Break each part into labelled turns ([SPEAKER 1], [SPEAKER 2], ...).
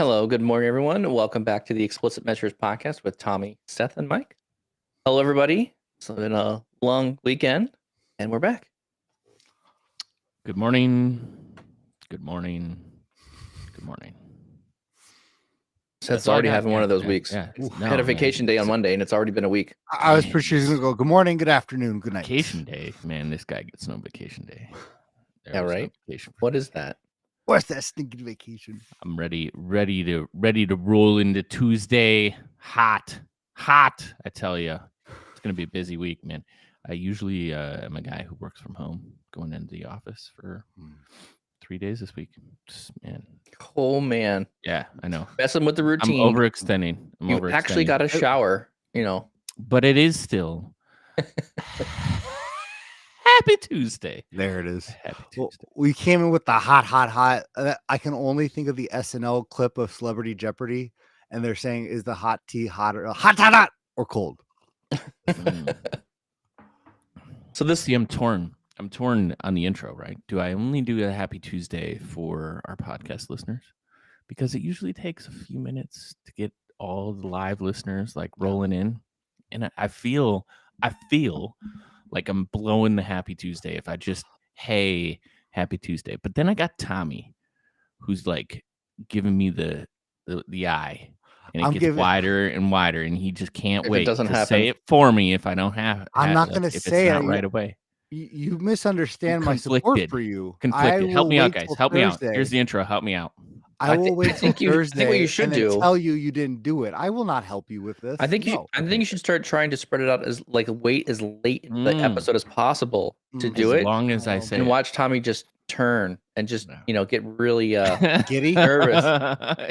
[SPEAKER 1] Hello, good morning, everyone. Welcome back to the Explicit Measures podcast with Tommy, Seth, and Mike. Hello, everybody. It's been a long weekend, and we're back.
[SPEAKER 2] Good morning. Good morning. Good morning.
[SPEAKER 1] Seth's already having one of those weeks.
[SPEAKER 2] Yeah.
[SPEAKER 1] Had a vacation day on Monday, and it's already been a week.
[SPEAKER 3] I was pretty sure he's going to go, good morning, good afternoon, good night.
[SPEAKER 2] Vacation day. Man, this guy gets no vacation day.
[SPEAKER 1] Yeah, right? What is that?
[SPEAKER 3] What's that stinking vacation?
[SPEAKER 2] I'm ready to roll into Tuesday. Hot. I tell you, it's gonna be a busy week, man. I usually am a guy who works from home, going into the office for 3 days this week.
[SPEAKER 1] Oh man.
[SPEAKER 2] Yeah, I know.
[SPEAKER 1] Messing with the routine.
[SPEAKER 2] I'm overextending.
[SPEAKER 1] You actually got a shower,
[SPEAKER 2] But it is still Happy Tuesday.
[SPEAKER 3] There it is.
[SPEAKER 2] Happy Tuesday.
[SPEAKER 3] Well, we came in with the hot. I can only think of the SNL clip of Celebrity Jeopardy, and they're saying, is the hot tea hotter, hot, or cold?
[SPEAKER 2] So I'm torn. I'm torn on the intro, right? Do I only do a Happy Tuesday for our podcast listeners? Because it usually takes a few minutes to get all the live listeners like rolling in. And I feel like I'm blowing the Happy Tuesday if I just, hey, Happy Tuesday. But then I got Tommy, who's like giving me the eye. And it gets wider and wider, and he just can't wait to say it for me if I don't have.
[SPEAKER 3] I'm not going to say it
[SPEAKER 2] right away.
[SPEAKER 3] You misunderstand my support for you.
[SPEAKER 2] Conflicted. Help me out, guys. Help me out. Here's the intro. Help me out.
[SPEAKER 3] I will wait till Thursday.
[SPEAKER 1] I think what you should do.
[SPEAKER 3] Tell you didn't do it. I will not help you with this.
[SPEAKER 1] I think you should start trying to spread it out as wait as late in the episode as possible to do it.
[SPEAKER 2] As long as I say.
[SPEAKER 1] And watch Tommy just turn and just get really
[SPEAKER 3] giddy,
[SPEAKER 1] nervous.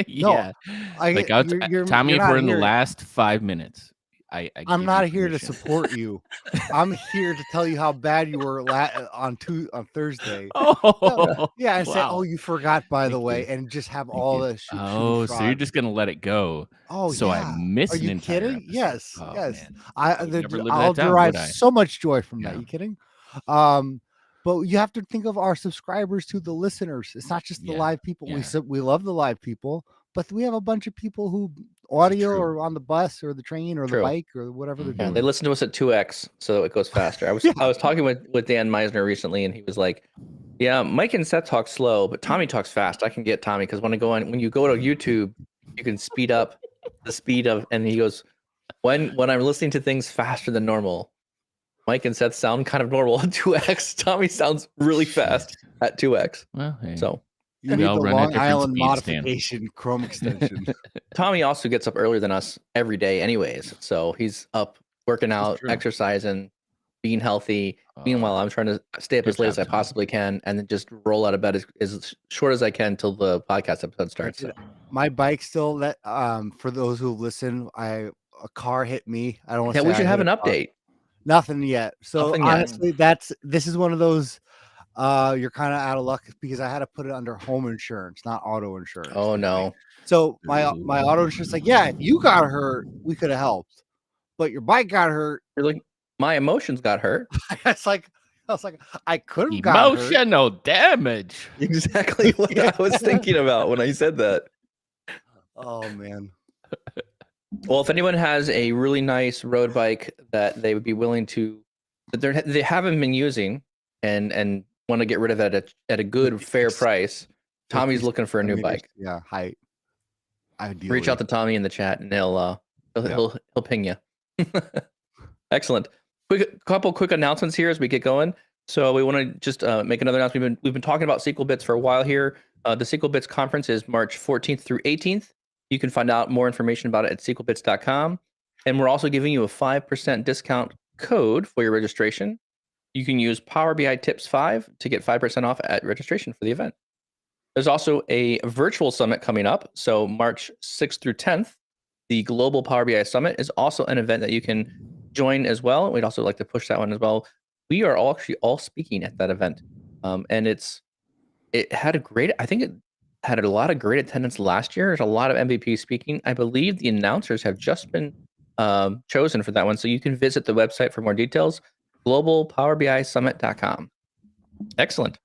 [SPEAKER 2] Yeah. Tommy, if we're in the last 5 minutes.
[SPEAKER 3] I'm not here to support you. I'm here to tell you how bad you were on Thursday. Yeah, and say, "Oh, you forgot, by the way," and just have all the.
[SPEAKER 2] So you're just gonna let it go?
[SPEAKER 3] Oh,
[SPEAKER 2] so
[SPEAKER 3] yeah.
[SPEAKER 2] I missed an entire
[SPEAKER 3] kidding?
[SPEAKER 2] episode.
[SPEAKER 3] Yes,
[SPEAKER 2] oh,
[SPEAKER 3] yes.
[SPEAKER 2] Man.
[SPEAKER 3] I'll derive so much joy from that.
[SPEAKER 2] Yeah.
[SPEAKER 3] You kidding? But you have to think of our subscribers to the listeners. It's not just the live people.
[SPEAKER 2] Yeah.
[SPEAKER 3] We love the live people, but we have a bunch of people who audio or on the bus or the train or the bike or whatever they're doing.
[SPEAKER 1] They listen to us at 2x so it goes faster. I was talking with Dan Meisner recently, and he was like, "Yeah, Mike and Seth talk slow, but Tommy talks fast. I can get Tommy because when you go to YouTube, you can speed up the speed of." And he goes, "When I'm listening to things faster than normal, Mike and Seth sound kind of normal at 2x. Tommy sounds really fast at 2x."
[SPEAKER 2] Well, hey.
[SPEAKER 1] So.
[SPEAKER 3] You need the Long Island modification Chrome extension.
[SPEAKER 1] Tommy also gets up earlier than us every day anyways. So he's up working out, exercising, being healthy. Meanwhile, I'm trying to stay up as late as I possibly can and then just roll out of bed as short as I can till the podcast episode starts. So.
[SPEAKER 3] My bike still for those who listen, a car hit me. I don't want to say
[SPEAKER 1] we should have an update.
[SPEAKER 3] Nothing yet. So honestly, this is one of those you're kind of out of luck because I had to put it under home insurance, not auto insurance.
[SPEAKER 1] Oh no.
[SPEAKER 3] So my auto insurance like, yeah, if you got hurt, we could have helped. But your bike got hurt.
[SPEAKER 1] You're like, my emotions got hurt.
[SPEAKER 3] I was like, I could have got
[SPEAKER 2] emotional damage.
[SPEAKER 1] Exactly what I was thinking about when I said that.
[SPEAKER 3] Oh man.
[SPEAKER 1] Well, if anyone has a really nice road bike that they would be willing to, that they haven't been using and want to get rid of that at a good fair price, Tommy's looking for a new bike.
[SPEAKER 3] Yeah, ideally.
[SPEAKER 1] Reach out to Tommy in the chat and he'll ping you. Excellent. Couple quick announcements here as we get going. So we want to just make another announcement. We've been talking about SQL Bits for a while here. The SQL Bits conference is March 14th through 18th. You can find out more information about it at SQLBits.com. And we're also giving you a 5% discount code for your registration. You can use Power BI Tips 5 to get 5% off at registration for the event. There's also a virtual summit coming up. So March 6th through 10th, the Global Power BI Summit is also an event that you can join as well. We'd also like to push that one as well. We are all speaking at that event. And it had a lot of great attendance last year. There's a lot of MVPs speaking. I believe the announcers have just been chosen for that one. So you can visit the website for more details. globalpowerbisummit.com. Excellent.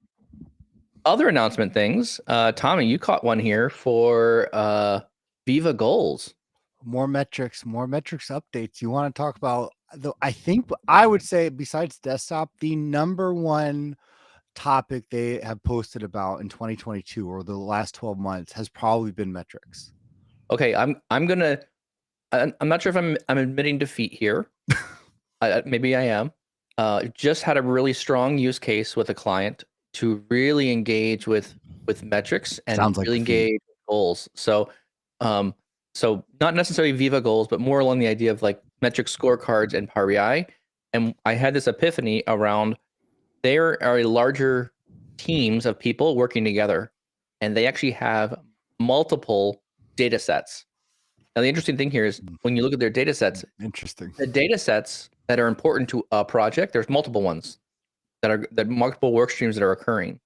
[SPEAKER 1] other announcement things, Tommy, you caught one here for Viva Goals.
[SPEAKER 3] More metrics updates. You want to talk about I think I would say besides desktop, the number one topic they have posted about in 2022 or the last 12 months has probably been metrics.
[SPEAKER 1] Okay, I'm not sure if I'm admitting defeat here. Maybe I am. Just had a really strong use case with a client to really engage with metrics and really engage with goals. So not necessarily Viva goals, but more along the idea of like metric scorecards and Power BI. And I had this epiphany around there are larger teams of people working together, and they actually have multiple data sets. Now, the interesting thing here is when you look at their data sets, the data sets that are important to a project, there's multiple ones that multiple work streams that are occurring.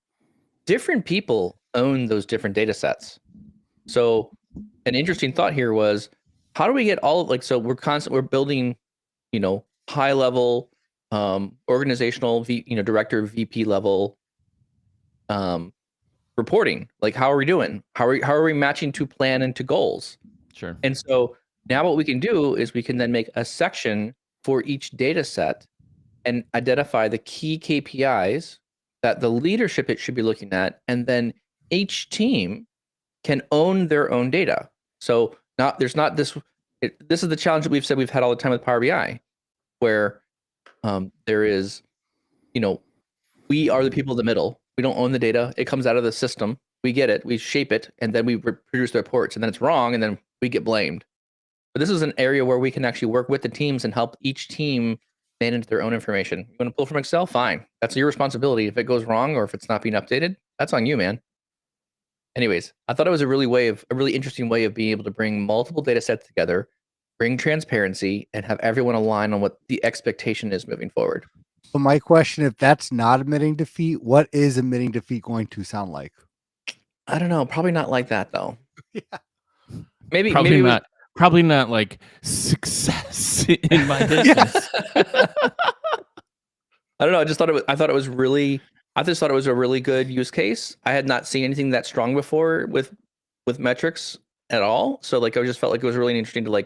[SPEAKER 1] Different people own those different data sets. So an interesting thought here was, how do we get all of so we're building, high level organizational director VP level reporting. Like, how are we doing? How are we matching to plan and to goals?
[SPEAKER 2] Sure.
[SPEAKER 1] And so now what we can do is we can then make a section for each data set and identify the key KPIs that the leadership it should be looking at, and then each team can own their own data. So there's not this. This is the challenge that we've said we've had all the time with Power BI, where there is, we are the people in the middle. We don't own the data. It comes out of the system. We get it. We shape it, and then we produce the reports, and then it's wrong, and then we get blamed. But this is an area where we can actually work with the teams and help each team manage their own information. You want to pull from Excel? Fine. That's your responsibility. If it goes wrong or if it's not being updated, that's on you, man. Anyways, I thought it was a really interesting way of being able to bring multiple data sets together, bring transparency, and have everyone align on what the expectation is moving forward.
[SPEAKER 3] So my question, if that's not admitting defeat, what is admitting defeat going to sound like?
[SPEAKER 1] I don't know. Probably not like that, though.
[SPEAKER 3] Yeah.
[SPEAKER 2] Probably not like success in my business.
[SPEAKER 1] I don't know. I just thought it was a really good use case. I had not seen anything that strong before with metrics at all. So I just felt like it was really interesting to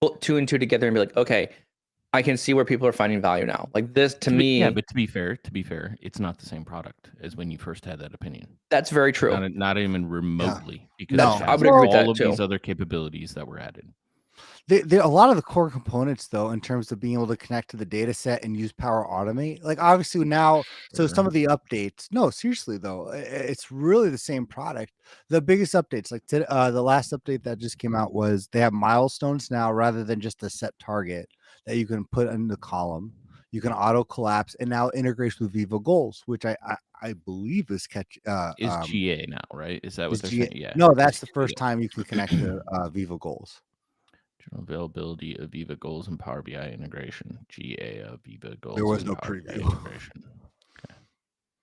[SPEAKER 1] put 2 and 2 together and be like, okay, I can see where people are finding value now. Like this to me.
[SPEAKER 2] Yeah, but to be fair, it's not the same product as when you first had that opinion.
[SPEAKER 1] That's very true.
[SPEAKER 2] Not even remotely.
[SPEAKER 3] Yeah.
[SPEAKER 2] Because
[SPEAKER 1] I would agree with that
[SPEAKER 2] all of
[SPEAKER 1] too.
[SPEAKER 2] These other capabilities that were added.
[SPEAKER 3] A lot of the core components, though, in terms of being able to connect to the data set and use Power Automate, like obviously now, so some of the updates, no, seriously, though, it's really the same product. The biggest updates, like the last update that just came out was they have milestones now rather than just a set target that you can put in the column. You can auto collapse, and now integrates with Viva Goals, which I believe is
[SPEAKER 2] GA now, right? Is that what they're saying? Yeah.
[SPEAKER 3] No, that's the first time you can connect to Viva Goals.
[SPEAKER 2] General availability of Viva Goals and Power BI integration. GA of Viva Goals.
[SPEAKER 3] There was no preview.
[SPEAKER 2] Integration. Okay.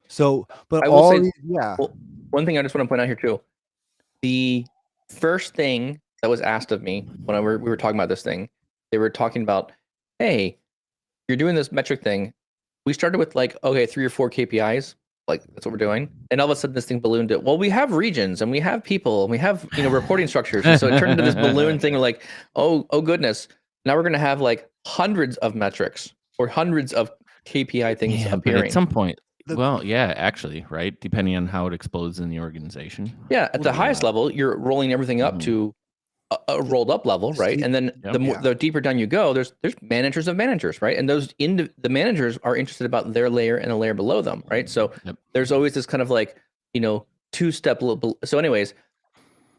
[SPEAKER 3] So, but
[SPEAKER 1] one thing I just want to point out here too. The first thing that was asked of me when we were talking about this thing, they were talking about, hey, you're doing this metric thing. We started with 3 or 4 KPIs. That's what we're doing. And all of a sudden this thing ballooned it. Well, we have regions and we have people and we have, reporting structures. And so it turned into this balloon thing like, oh goodness. Now we're going to have hundreds of metrics or hundreds of KPI things appearing.
[SPEAKER 2] But at some point, actually, right? Depending on how it explodes in the organization.
[SPEAKER 1] Yeah. At the highest level, you're rolling everything up to a rolled up level, right? And then the deeper down you go, there's managers of managers, right? And those the managers are interested about their layer and a layer below them, right? So there's always this kind of 2-step. So anyways,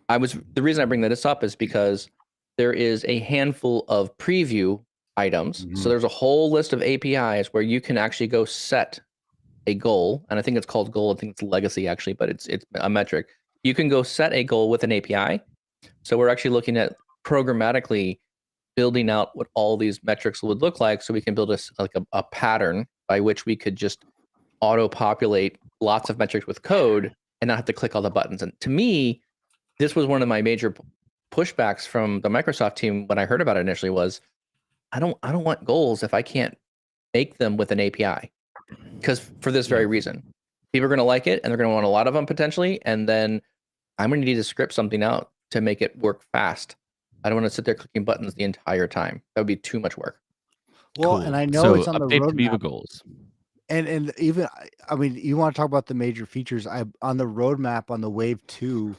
[SPEAKER 1] the reason I bring this up is because there is a handful of preview items. So there's a whole list of APIs where you can actually go set a goal, and I think it's called goal. I think it's legacy actually, but it's a metric. You can go set a goal with an API. So we're actually looking at programmatically building out what all these metrics would look like, so we can build a pattern by which we could just auto-populate lots of metrics with code and not have to click all the buttons. And to me, this was one of my major pushbacks from the Microsoft team when I heard about it initially was, I don't want goals if I can't make them with an API, because for this very reason. People are going to like it, and they're going to want a lot of them potentially. And then I'm going to need to script something out to make it work fast. I don't want to sit there clicking buttons the entire time. That would be too much work.
[SPEAKER 3] Well,
[SPEAKER 2] Cool.
[SPEAKER 3] and I know
[SPEAKER 2] So
[SPEAKER 3] it's on the
[SPEAKER 2] update to Viva
[SPEAKER 3] roadmap.
[SPEAKER 2] goals.
[SPEAKER 3] And even, I mean, you want to talk about the major features? On the roadmap on the Wave 2,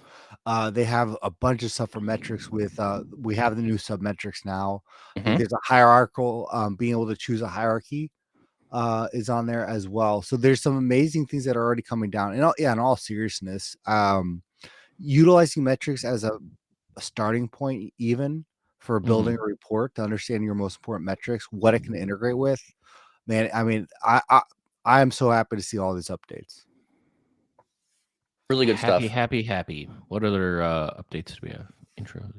[SPEAKER 3] they have a bunch of stuff for metrics. With we have the new submetrics now.
[SPEAKER 1] Mhm.
[SPEAKER 3] There's a hierarchical, being able to choose a hierarchy is on there as well. So there's some amazing things that are already coming down. And in all seriousness, utilizing metrics as a starting point, even for building a report to understand your most important metrics, what it can integrate with. Man, I mean, I am so happy to see all these updates.
[SPEAKER 1] Really good stuff.
[SPEAKER 2] Happy. What other updates do we have? Intros.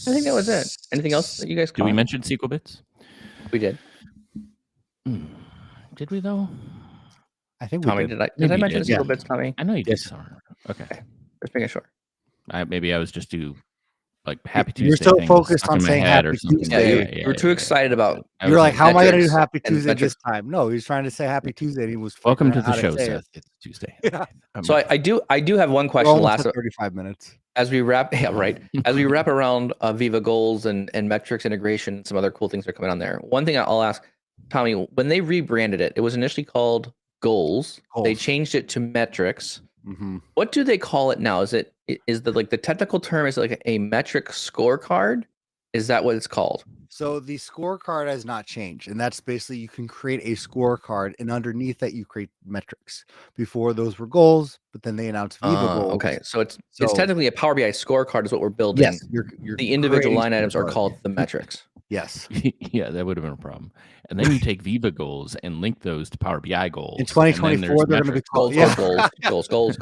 [SPEAKER 1] I think that was it. Anything else that you guys
[SPEAKER 2] Did we
[SPEAKER 1] caught?
[SPEAKER 2] mention SQL Bits?
[SPEAKER 1] We did.
[SPEAKER 2] Did we though?
[SPEAKER 3] I think
[SPEAKER 1] Tommy,
[SPEAKER 3] we did.
[SPEAKER 1] did I
[SPEAKER 2] Maybe you
[SPEAKER 1] mention
[SPEAKER 2] did.
[SPEAKER 1] the SQL Bits, Tommy?
[SPEAKER 2] I know you did.
[SPEAKER 3] Yes.
[SPEAKER 2] Somewhere. Okay.
[SPEAKER 1] Just making sure.
[SPEAKER 2] Maybe I was just too like Happy
[SPEAKER 3] You're
[SPEAKER 2] Tuesday.
[SPEAKER 3] so
[SPEAKER 2] thing
[SPEAKER 3] focused
[SPEAKER 2] stuck
[SPEAKER 3] on
[SPEAKER 2] in my
[SPEAKER 3] saying
[SPEAKER 2] head or
[SPEAKER 3] Happy
[SPEAKER 2] something.
[SPEAKER 3] Tuesday.
[SPEAKER 1] You were too excited about.
[SPEAKER 2] I
[SPEAKER 3] You're
[SPEAKER 2] was
[SPEAKER 3] like, how am I going to do
[SPEAKER 1] metrics
[SPEAKER 3] Happy
[SPEAKER 1] and
[SPEAKER 3] Tuesday this
[SPEAKER 1] metrics.
[SPEAKER 3] time? No, he was trying to say Happy Tuesday, and he was
[SPEAKER 2] Welcome
[SPEAKER 3] figuring
[SPEAKER 2] to
[SPEAKER 3] out
[SPEAKER 2] the
[SPEAKER 3] how
[SPEAKER 2] show,
[SPEAKER 3] say
[SPEAKER 2] Seth.
[SPEAKER 3] it.
[SPEAKER 2] It's Tuesday.
[SPEAKER 3] Yeah.
[SPEAKER 1] So I do have one
[SPEAKER 3] We're
[SPEAKER 1] question.
[SPEAKER 3] almost
[SPEAKER 1] Last
[SPEAKER 3] at 35 minutes.
[SPEAKER 1] as we wrap, yeah, right. As we wrap around Viva goals and metrics integration, some other cool things are coming on there. One thing I'll ask, Tommy, when they rebranded it, it was initially called goals. They changed it to metrics.
[SPEAKER 3] Mm-hmm.
[SPEAKER 1] What do they call it now? Is the technical term is like a metric scorecard? Is that what it's called?
[SPEAKER 3] So the scorecard has not changed, and that's basically you can create a scorecard, and underneath that you create metrics. Before those were goals, but then they announced Viva goals.
[SPEAKER 1] Okay, so it's technically a Power BI scorecard is what we're building.
[SPEAKER 3] Yes, you're
[SPEAKER 1] the individual
[SPEAKER 3] creating
[SPEAKER 1] line items are
[SPEAKER 3] scorecard.
[SPEAKER 1] called the metrics.
[SPEAKER 3] Yes.
[SPEAKER 2] Yeah, that would have been a problem. And then you take Viva goals and link those to Power BI goals.
[SPEAKER 3] In 2024, they're going to be called
[SPEAKER 1] goals.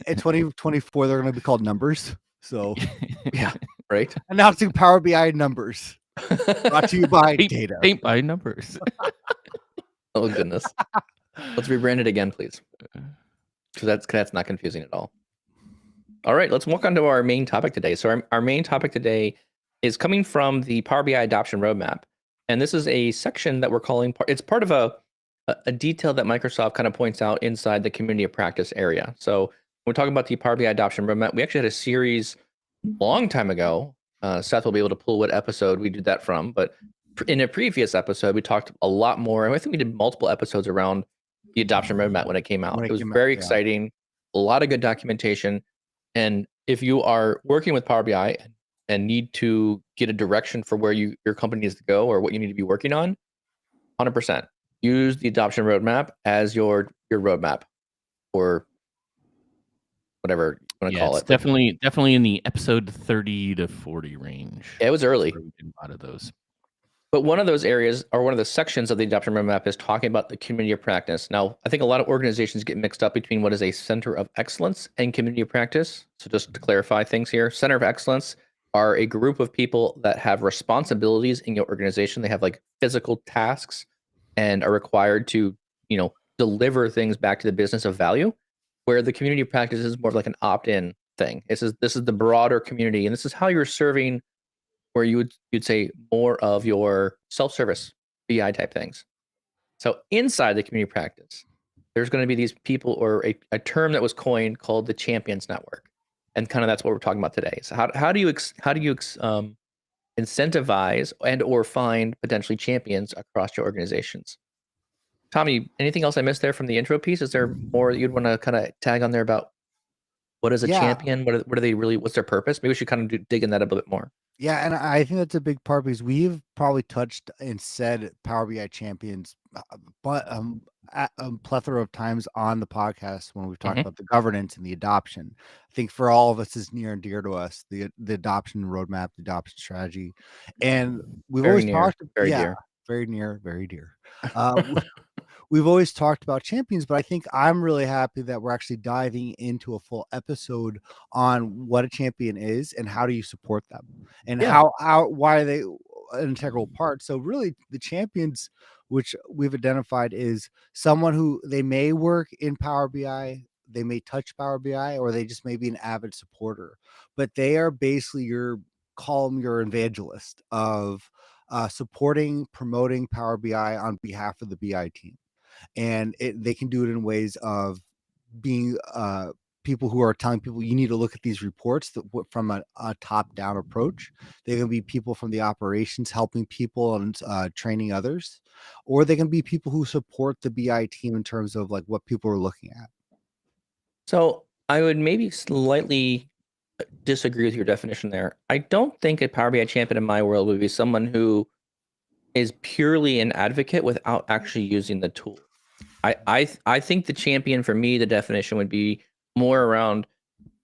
[SPEAKER 3] In 2024, they're going to be called numbers. So
[SPEAKER 1] yeah, right.
[SPEAKER 3] Announcing Power BI numbers. Brought to you by data.
[SPEAKER 2] Paint by numbers.
[SPEAKER 1] Oh goodness. Let's rebrand it again, please. Because that's not confusing at all. All right, let's walk on to our main topic today. So our main topic today is coming from the Power BI adoption roadmap. And this is a section that we're calling, it's part of a detail that Microsoft kind of points out inside the community of practice area. So when we're talking about the Power BI adoption roadmap, we actually had a series long time ago. Seth will be able to pull what episode we did that from. But in a previous episode, we talked a lot more. And I think we did multiple episodes around the adoption roadmap when it came out. It was very exciting, a lot of good documentation. And if you are working with Power BI and need to get a direction for where your company needs to go or what you need to be working on, 100% use the adoption roadmap as your roadmap or whatever you want to call it.
[SPEAKER 2] Definitely in the episode 30 to 40 range.
[SPEAKER 1] Yeah, it was early.
[SPEAKER 2] We did a lot of those.
[SPEAKER 1] But one of those areas or one of the sections of the adoption roadmap is talking about the community of practice. Now, I think a lot of organizations get mixed up between what is a center of excellence and community of practice. So just to clarify things here, center of excellence are a group of people that have responsibilities in your organization. They have like physical tasks and are required to, deliver things back to the business of value, where the community of practice is more of like an opt-in thing. This is the broader community, and this is how you're serving where you'd say more of your self-service BI type things. So inside the community practice, there's going to be these people or a term that was coined called the Champions Network, and kind of that's what we're talking about today. So how do you incentivize and or find potentially champions across your organizations? Tommy, anything else I missed there from the intro piece? Is there more that you'd want to kind of tag on there about what is a champion? What are they really? What's their purpose? Maybe we should kind of dig in that a bit more.
[SPEAKER 3] Yeah, and I think that's a big part because we've probably touched and said Power BI champions, but a plethora of times on the podcast when we've talked about the governance and the adoption. I think for all of us is near and dear to us, the adoption roadmap, the adoption strategy. And we've always talked very near. We've always talked about champions, but I think I'm really happy that we're actually diving into a full episode on what a champion is and how do you support them and why are they an integral part. So really the champions, which we've identified, is someone who they may work in Power BI, they may touch Power BI, or they just may be an avid supporter, but they are basically your evangelist of supporting, promoting Power BI on behalf of the BI team. And they can do it in ways of being people who are telling people you need to look at these reports from a top-down approach. They can be people from the operations helping people and training others, or they can be people who support the BI team in terms of like what people are looking at.
[SPEAKER 1] So I would maybe slightly disagree with your definition there. I don't think a Power BI champion in my world would be someone who is purely an advocate without actually using the tool. I think the champion for me, the definition would be more around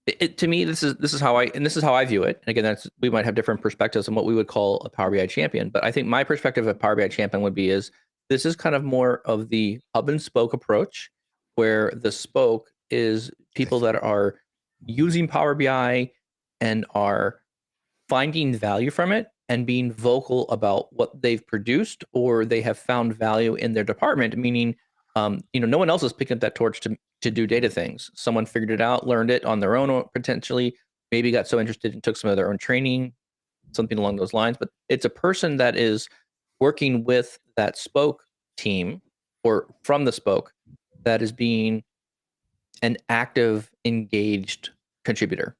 [SPEAKER 1] it. To me, this is how I view it. And again, we might have different perspectives on what we would call a Power BI champion. But I think my perspective of Power BI champion would be this is kind of more of the hub and spoke approach, where the spoke is people that are using Power BI and are finding value from it and being vocal about what they've produced or they have found value in their department, meaning no one else is picking up that torch to do data things. Someone figured it out, learned it on their own, potentially, maybe got so interested and took some of their own training, something along those lines. But it's a person that is working with that spoke team or from the spoke that is being an active, engaged contributor.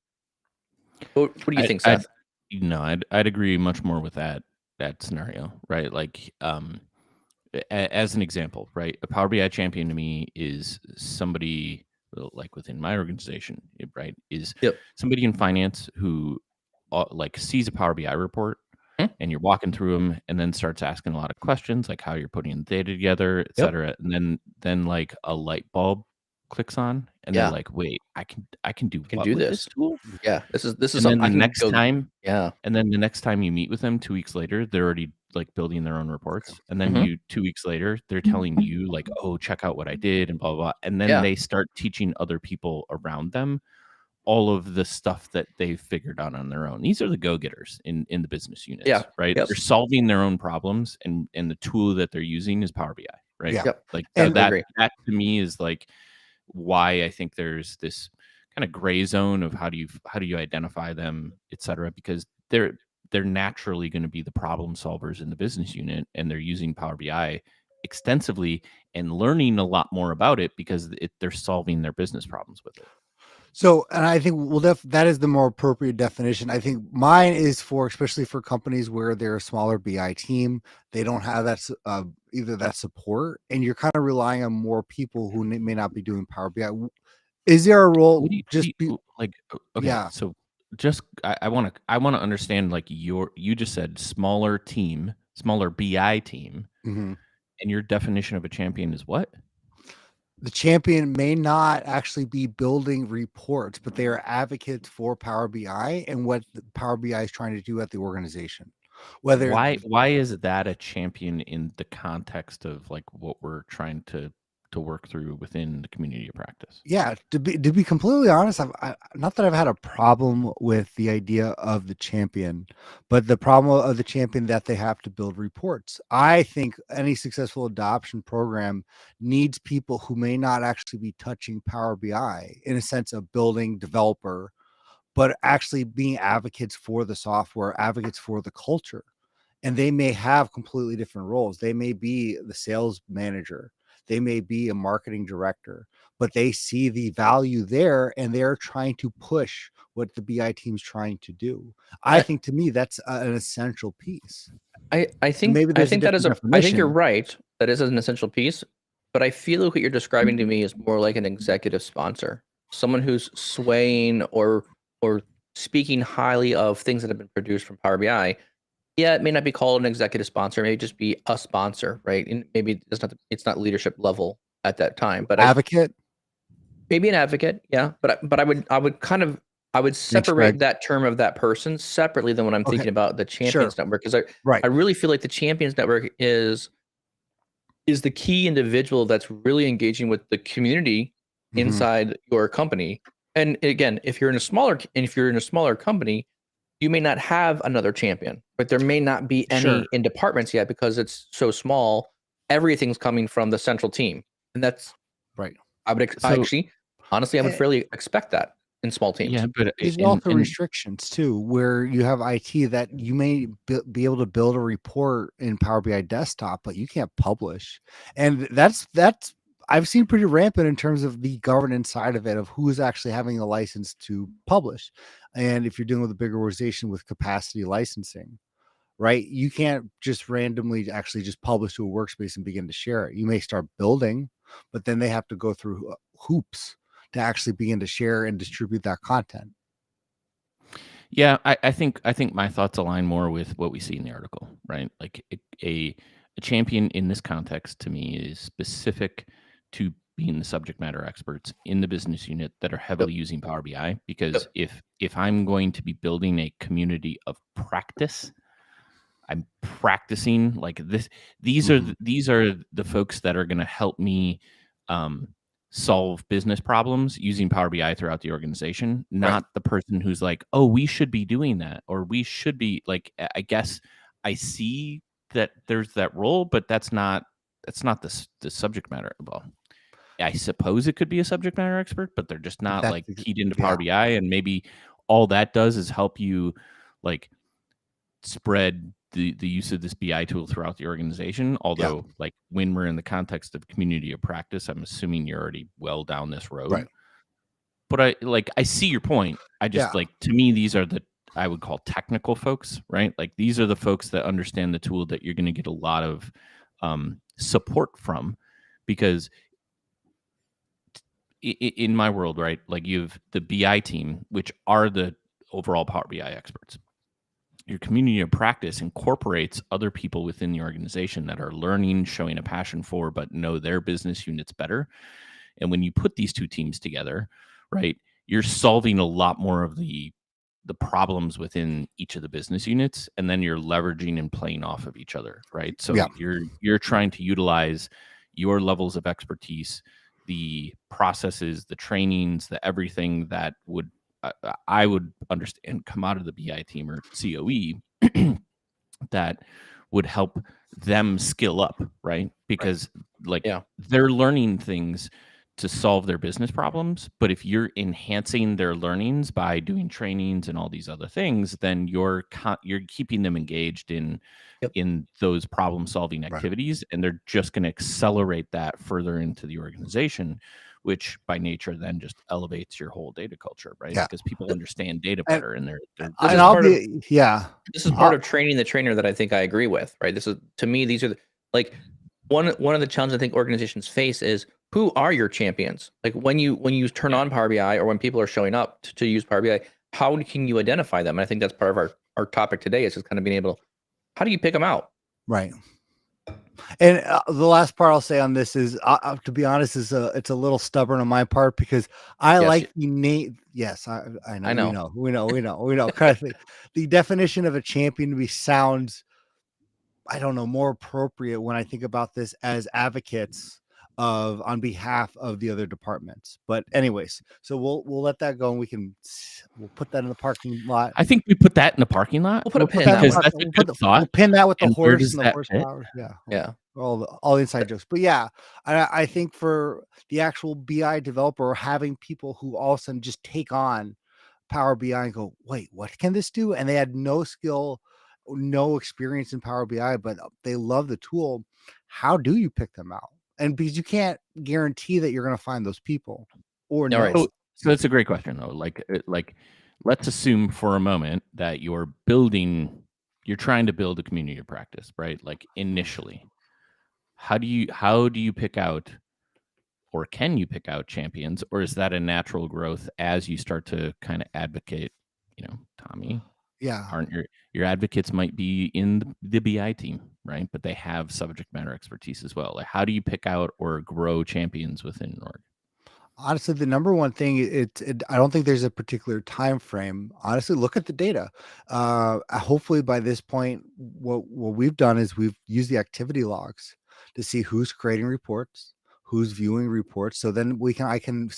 [SPEAKER 1] What do you think, Seth?
[SPEAKER 2] I'd agree much more with that scenario, right? Like, as an example, right? A Power BI champion to me is somebody like within my organization, right? Is somebody in finance who like sees a Power BI report and you're walking through them and then starts asking a lot of questions, like how you're putting the data together, et cetera. And then like a light bulb clicks on and they're like, wait, I can do this tool.
[SPEAKER 1] Yeah. This is
[SPEAKER 2] and
[SPEAKER 1] something
[SPEAKER 2] then the next time.
[SPEAKER 1] Yeah.
[SPEAKER 2] And then the next time you meet with them 2 weeks later, they're already like building their own reports. And then 2 weeks later, they're telling you like, oh, check out what I did and blah, blah, blah. And then they start teaching other people around them all of the stuff that they've figured out on their own. These are the go-getters in the business units, right? They're solving their own problems and the tool that they're using is Power BI, right? Like that to me is like why I think there's this kind of gray zone of how do you identify them, et cetera, because they're naturally going to be the problem solvers in the business unit and they're using Power BI extensively and learning a lot more about it because they're solving their business problems with it.
[SPEAKER 3] So, and I think that is the more appropriate definition. I think mine is especially for companies where they're a smaller BI team, they don't have that either that support, and you're kind of relying on more people who may not be doing Power BI. Is there a role?
[SPEAKER 2] So just I want to understand like you just said smaller BI team, and your definition of a champion is what?
[SPEAKER 3] The champion may not actually be building reports, but they are advocates for Power BI and what Power BI is trying to do at the organization.
[SPEAKER 2] Why is that a champion in the context of like what we're trying to work through within the community of practice?
[SPEAKER 3] Yeah, to be completely honest, not that I've had a problem with the idea of the champion, but the problem of the champion that they have to build reports. I think any successful adoption program needs people who may not actually be touching Power BI in a sense of building developer, but actually being advocates for the software, advocates for the culture. And they may have completely different roles. They may be the sales manager. They may be a marketing director, but they see the value there and they're trying to push what the BI team's trying to do. I think to me, that's an essential piece.
[SPEAKER 1] I think you're right. That is an essential piece, but I feel like what you're describing to me is more like an executive sponsor, someone who's swaying or speaking highly of things that have been produced from Power BI. Yeah, it may not be called an executive sponsor. It may just be a sponsor, right? And maybe it's not leadership level at that time. But
[SPEAKER 3] advocate,
[SPEAKER 1] maybe an advocate, yeah. But I would separate that term of that person separately than when I'm thinking about the Champions Network, because I really feel like the Champions Network is the key individual that's really engaging with the community inside your company. And again, if you're in a smaller company, you may not have another champion, but there may not be any in departments yet because it's so small. Everything's coming from the central team, and that's
[SPEAKER 3] right.
[SPEAKER 1] I would fairly expect that in small teams.
[SPEAKER 2] Yeah, but
[SPEAKER 3] there's also restrictions too, where you have IT that you may be able to build a report in Power BI desktop, but you can't publish, and that's I've seen pretty rampant in terms of the governance side of it, of who's actually having a license to publish. And if you're dealing with a big organization with capacity licensing, right, you can't just randomly actually just publish to a workspace and begin to share it. You may start building, but then they have to go through hoops to actually begin to share and distribute that content.
[SPEAKER 2] Yeah, I think my thoughts align more with what we see in the article, right? Like a champion in this context to me is specific to being the subject matter experts in the business unit that are heavily using Power BI. Because if I'm going to be building a community of practice, I'm practicing like this. These are the folks that are going to help me solve business problems using Power BI throughout the organization, not the person who's like, oh, we should be doing that, or we should be like, I guess I see that there's that role, but that's not the subject matter. Well, I suppose it could be a subject matter expert, but they're just not like keyed into Power BI, and maybe all that does is help you like spread the use of this BI tool throughout the organization. Although, like when we're in the context of community of practice, I'm assuming you're already well down this road.
[SPEAKER 3] Right.
[SPEAKER 2] But I see your point. I just like, to me, these are the, I would call technical folks, right? Like these are the folks that understand the tool that you're going to get a lot of support from, because in my world, right? Like you have the BI team, which are the overall Power BI experts. Your community of practice incorporates other people within the organization that are learning, showing a passion for, but know their business units better. And when you put these two teams together, right, you're solving a lot more of the problems within each of the business units, and then you're leveraging and playing off of each other, right? So you're trying to utilize your levels of expertise, the processes, the trainings, the everything that would I would understand come out of the BI team or COE that would help them skill up, right? Because they're learning things to solve their business problems, but if you're enhancing their learnings by doing trainings and all these other things, then you're keeping them engaged in those problem solving activities, and they're just going to accelerate that further into the organization, which by nature then just elevates your whole data culture, right? Because people understand data better, and
[SPEAKER 1] this is part of training the trainer that I think I agree with, right? This is, to me, these are like one of the challenges I think organizations face is, who are your champions? Like when you turn on Power BI, or when people are showing up to use Power BI, how can you identify them? And I think that's part of our topic today, is just kind of being able, how do you pick them out?
[SPEAKER 3] Right. And the last part I'll say on this is, to be honest, it's a little stubborn on my part, because I like the name. Yes, I know. We know. Kind of thing. The definition of a champion to me sounds, I don't know, more appropriate when I think about this as advocates on behalf of the other departments. But anyways, so we'll let that go, and we'll put that in the parking lot.
[SPEAKER 2] I think we put that in the parking lot.
[SPEAKER 1] We'll put a pin because
[SPEAKER 2] that's a good thought.
[SPEAKER 3] We'll pin that with the
[SPEAKER 2] and
[SPEAKER 3] horse and the horsepower. All the inside jokes. But I think for the actual BI developer, having people who all of a sudden just take on Power BI and go, wait, what can this do? And they had no skill, no experience in Power BI, but they love the tool. How do you pick them out? And because you can't guarantee that you're going to find those people, or no.
[SPEAKER 2] Right. So that's a great question, though. Like let's assume for a moment that you're trying to build a community of practice, right? Like initially, how do you pick out, or can you pick out champions, or is that a natural growth as you start to kind of advocate? Tommy, aren't your advocates might be in the BI team, right? But they have subject matter expertise as well. Like, how do you pick out or grow champions within an org?
[SPEAKER 3] Honestly, the number one thing, I don't think there's a particular time frame. Honestly, look at the data. Hopefully by this point, what we've done is we've used the activity logs to see who's creating reports, who's viewing reports. So then I can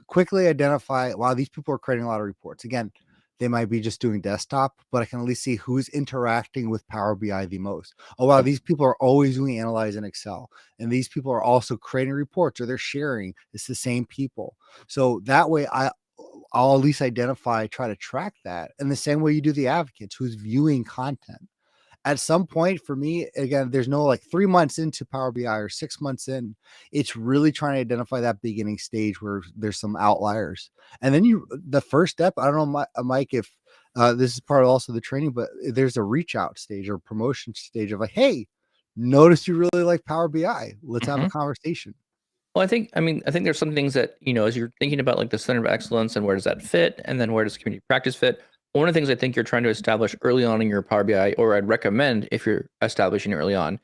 [SPEAKER 3] quickly identify, wow, these people are creating a lot of reports. Again, they might be just doing desktop, but I can at least see who's interacting with Power BI the most. Oh, wow, these people are always doing analyze in Excel. And these people are also creating reports, or they're sharing. It's the same people. So that way I'll at least try to track that. And the same way you do the advocates, who's viewing content. at some point for me, again, there's no like 3 months into Power BI or 6 months in. It's really trying to identify that beginning stage where there's some outliers. And then the first step, I don't know, Mike, if this is part of also the training, but there's a reach out stage or promotion stage of like, hey, notice you really like Power BI. Let's have a conversation.
[SPEAKER 1] Well, I think there's some things that, as you're thinking about like the center of excellence and where does that fit, and then where does community practice fit. One of the things I think you're trying to establish early on in your Power BI, or I'd recommend if you're establishing it early on,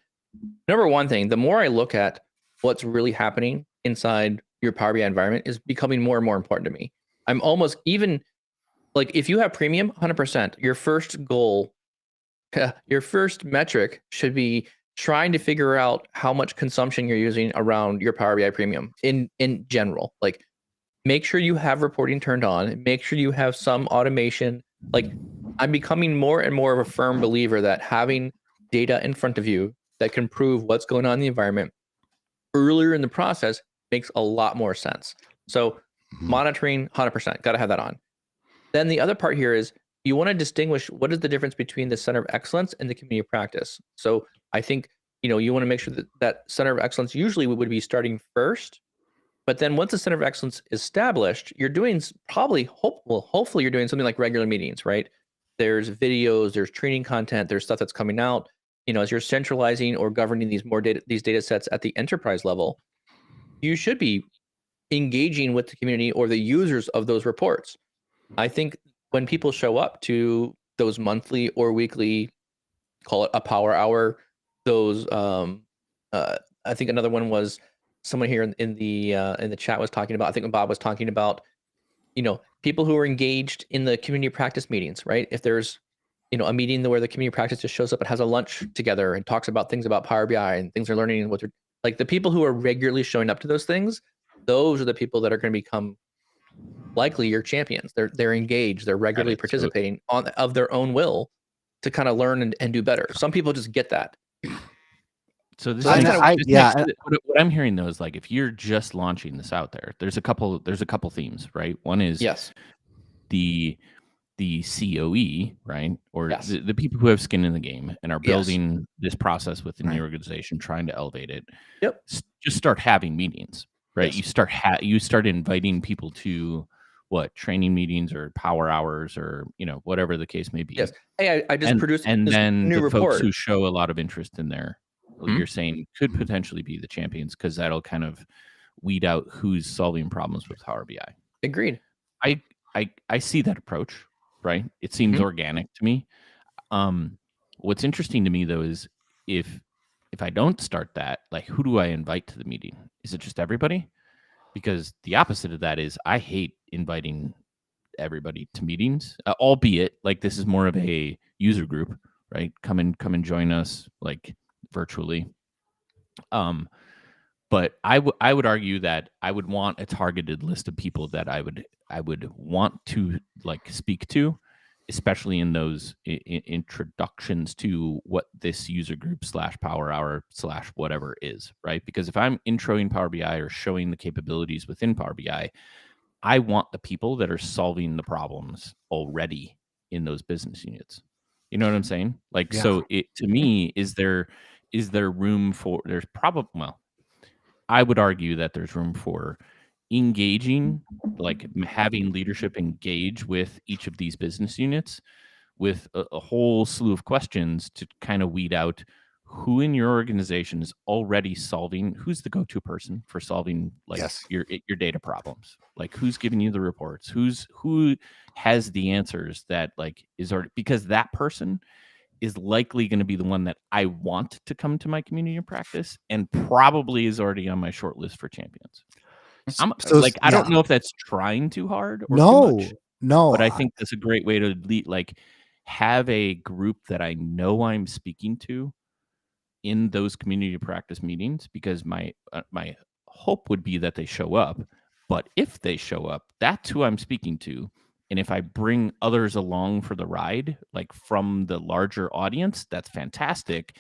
[SPEAKER 1] number one thing, the more I look at what's really happening inside your Power BI environment is becoming more and more important to me. I'm almost even like, if you have premium, 100%, your first goal, your first metric should be trying to figure out how much consumption you're using around your Power BI premium in general. Like, make sure you have reporting turned on, make sure you have some automation. Like, I'm becoming more and more of a firm believer that having data in front of you that can prove what's going on in the environment earlier in the process makes a lot more sense. So monitoring, 100%, got to have that on. Then the other part here is you want to distinguish what is the difference between the center of excellence and the community of practice. So I think, you want to make sure that that center of excellence usually would be starting first. But then once the center of excellence is established, you're doing hopefully you're doing something like regular meetings, right? There's videos, there's training content, there's stuff that's coming out. As you're centralizing or governing these data sets at the enterprise level, you should be engaging with the community or the users of those reports. I think when people show up to those monthly or weekly, call it a power hour, those I think another one was someone here in the chat was talking about, I think when Bob was talking about, people who are engaged in the community practice meetings, right? If there's, a meeting where the community practice just shows up and has a lunch together and talks about things about Power BI and things they're learning and what they're like, the people who are regularly showing up to those things, those are the people that are going to become likely your champions. They're engaged, they're regularly participating of their own will to kind of learn and do better. Some people just get that.
[SPEAKER 2] So this
[SPEAKER 1] So
[SPEAKER 2] is
[SPEAKER 1] that's
[SPEAKER 2] what I'm hearing though is like, if you're just launching this out there, there's a couple themes, right? One is the COE, right? Or the people who have skin in the game and are building this process within the organization, trying to elevate it. Just start having meetings, right? You start inviting people to training meetings or power hours or whatever the case may be.
[SPEAKER 1] Hey, I just produced
[SPEAKER 2] and
[SPEAKER 1] this
[SPEAKER 2] then
[SPEAKER 1] new
[SPEAKER 2] the
[SPEAKER 1] report.
[SPEAKER 2] Folks who show a lot of interest in there, you're saying could potentially be the champions, because that'll kind of weed out who's solving problems with Power BI.
[SPEAKER 1] Agreed.
[SPEAKER 2] I see that approach, right? It seems organic to me. What's interesting to me though is if I don't start that, like, who do I invite to the meeting? Is it just everybody? Because the opposite of that is I hate inviting everybody to meetings, albeit like this is more of a user group, right? Come and join us like virtually. But I would argue that I would want a targeted list of people that I would want to like speak to, especially in those introductions to what this user group / power hour / whatever is, right? Because if I'm introing Power BI or showing the capabilities within Power BI, I want the people that are solving the problems already in those business units. You know what I'm saying? Like, so it, to me, is there room for, there's probably, well, I would argue that there's room for engaging, like having leadership engage with each of these business units with a whole slew of questions to kind of weed out who in your organization is already solving, who's the go-to person for solving like your data problems, like who's giving you the reports, who has the answers that like is already, because that person is likely going to be the one that I want to come to my community of practice and probably is already on my short list for champions. I don't know if that's trying too hard or too much.
[SPEAKER 3] No,
[SPEAKER 2] but I think that's a great way to lead, like have a group that I know I'm speaking to in those community practice meetings, because my hope would be that they show up. But if they show up, that's who I'm speaking to. And if I bring others along for the ride, like from the larger audience, that's fantastic.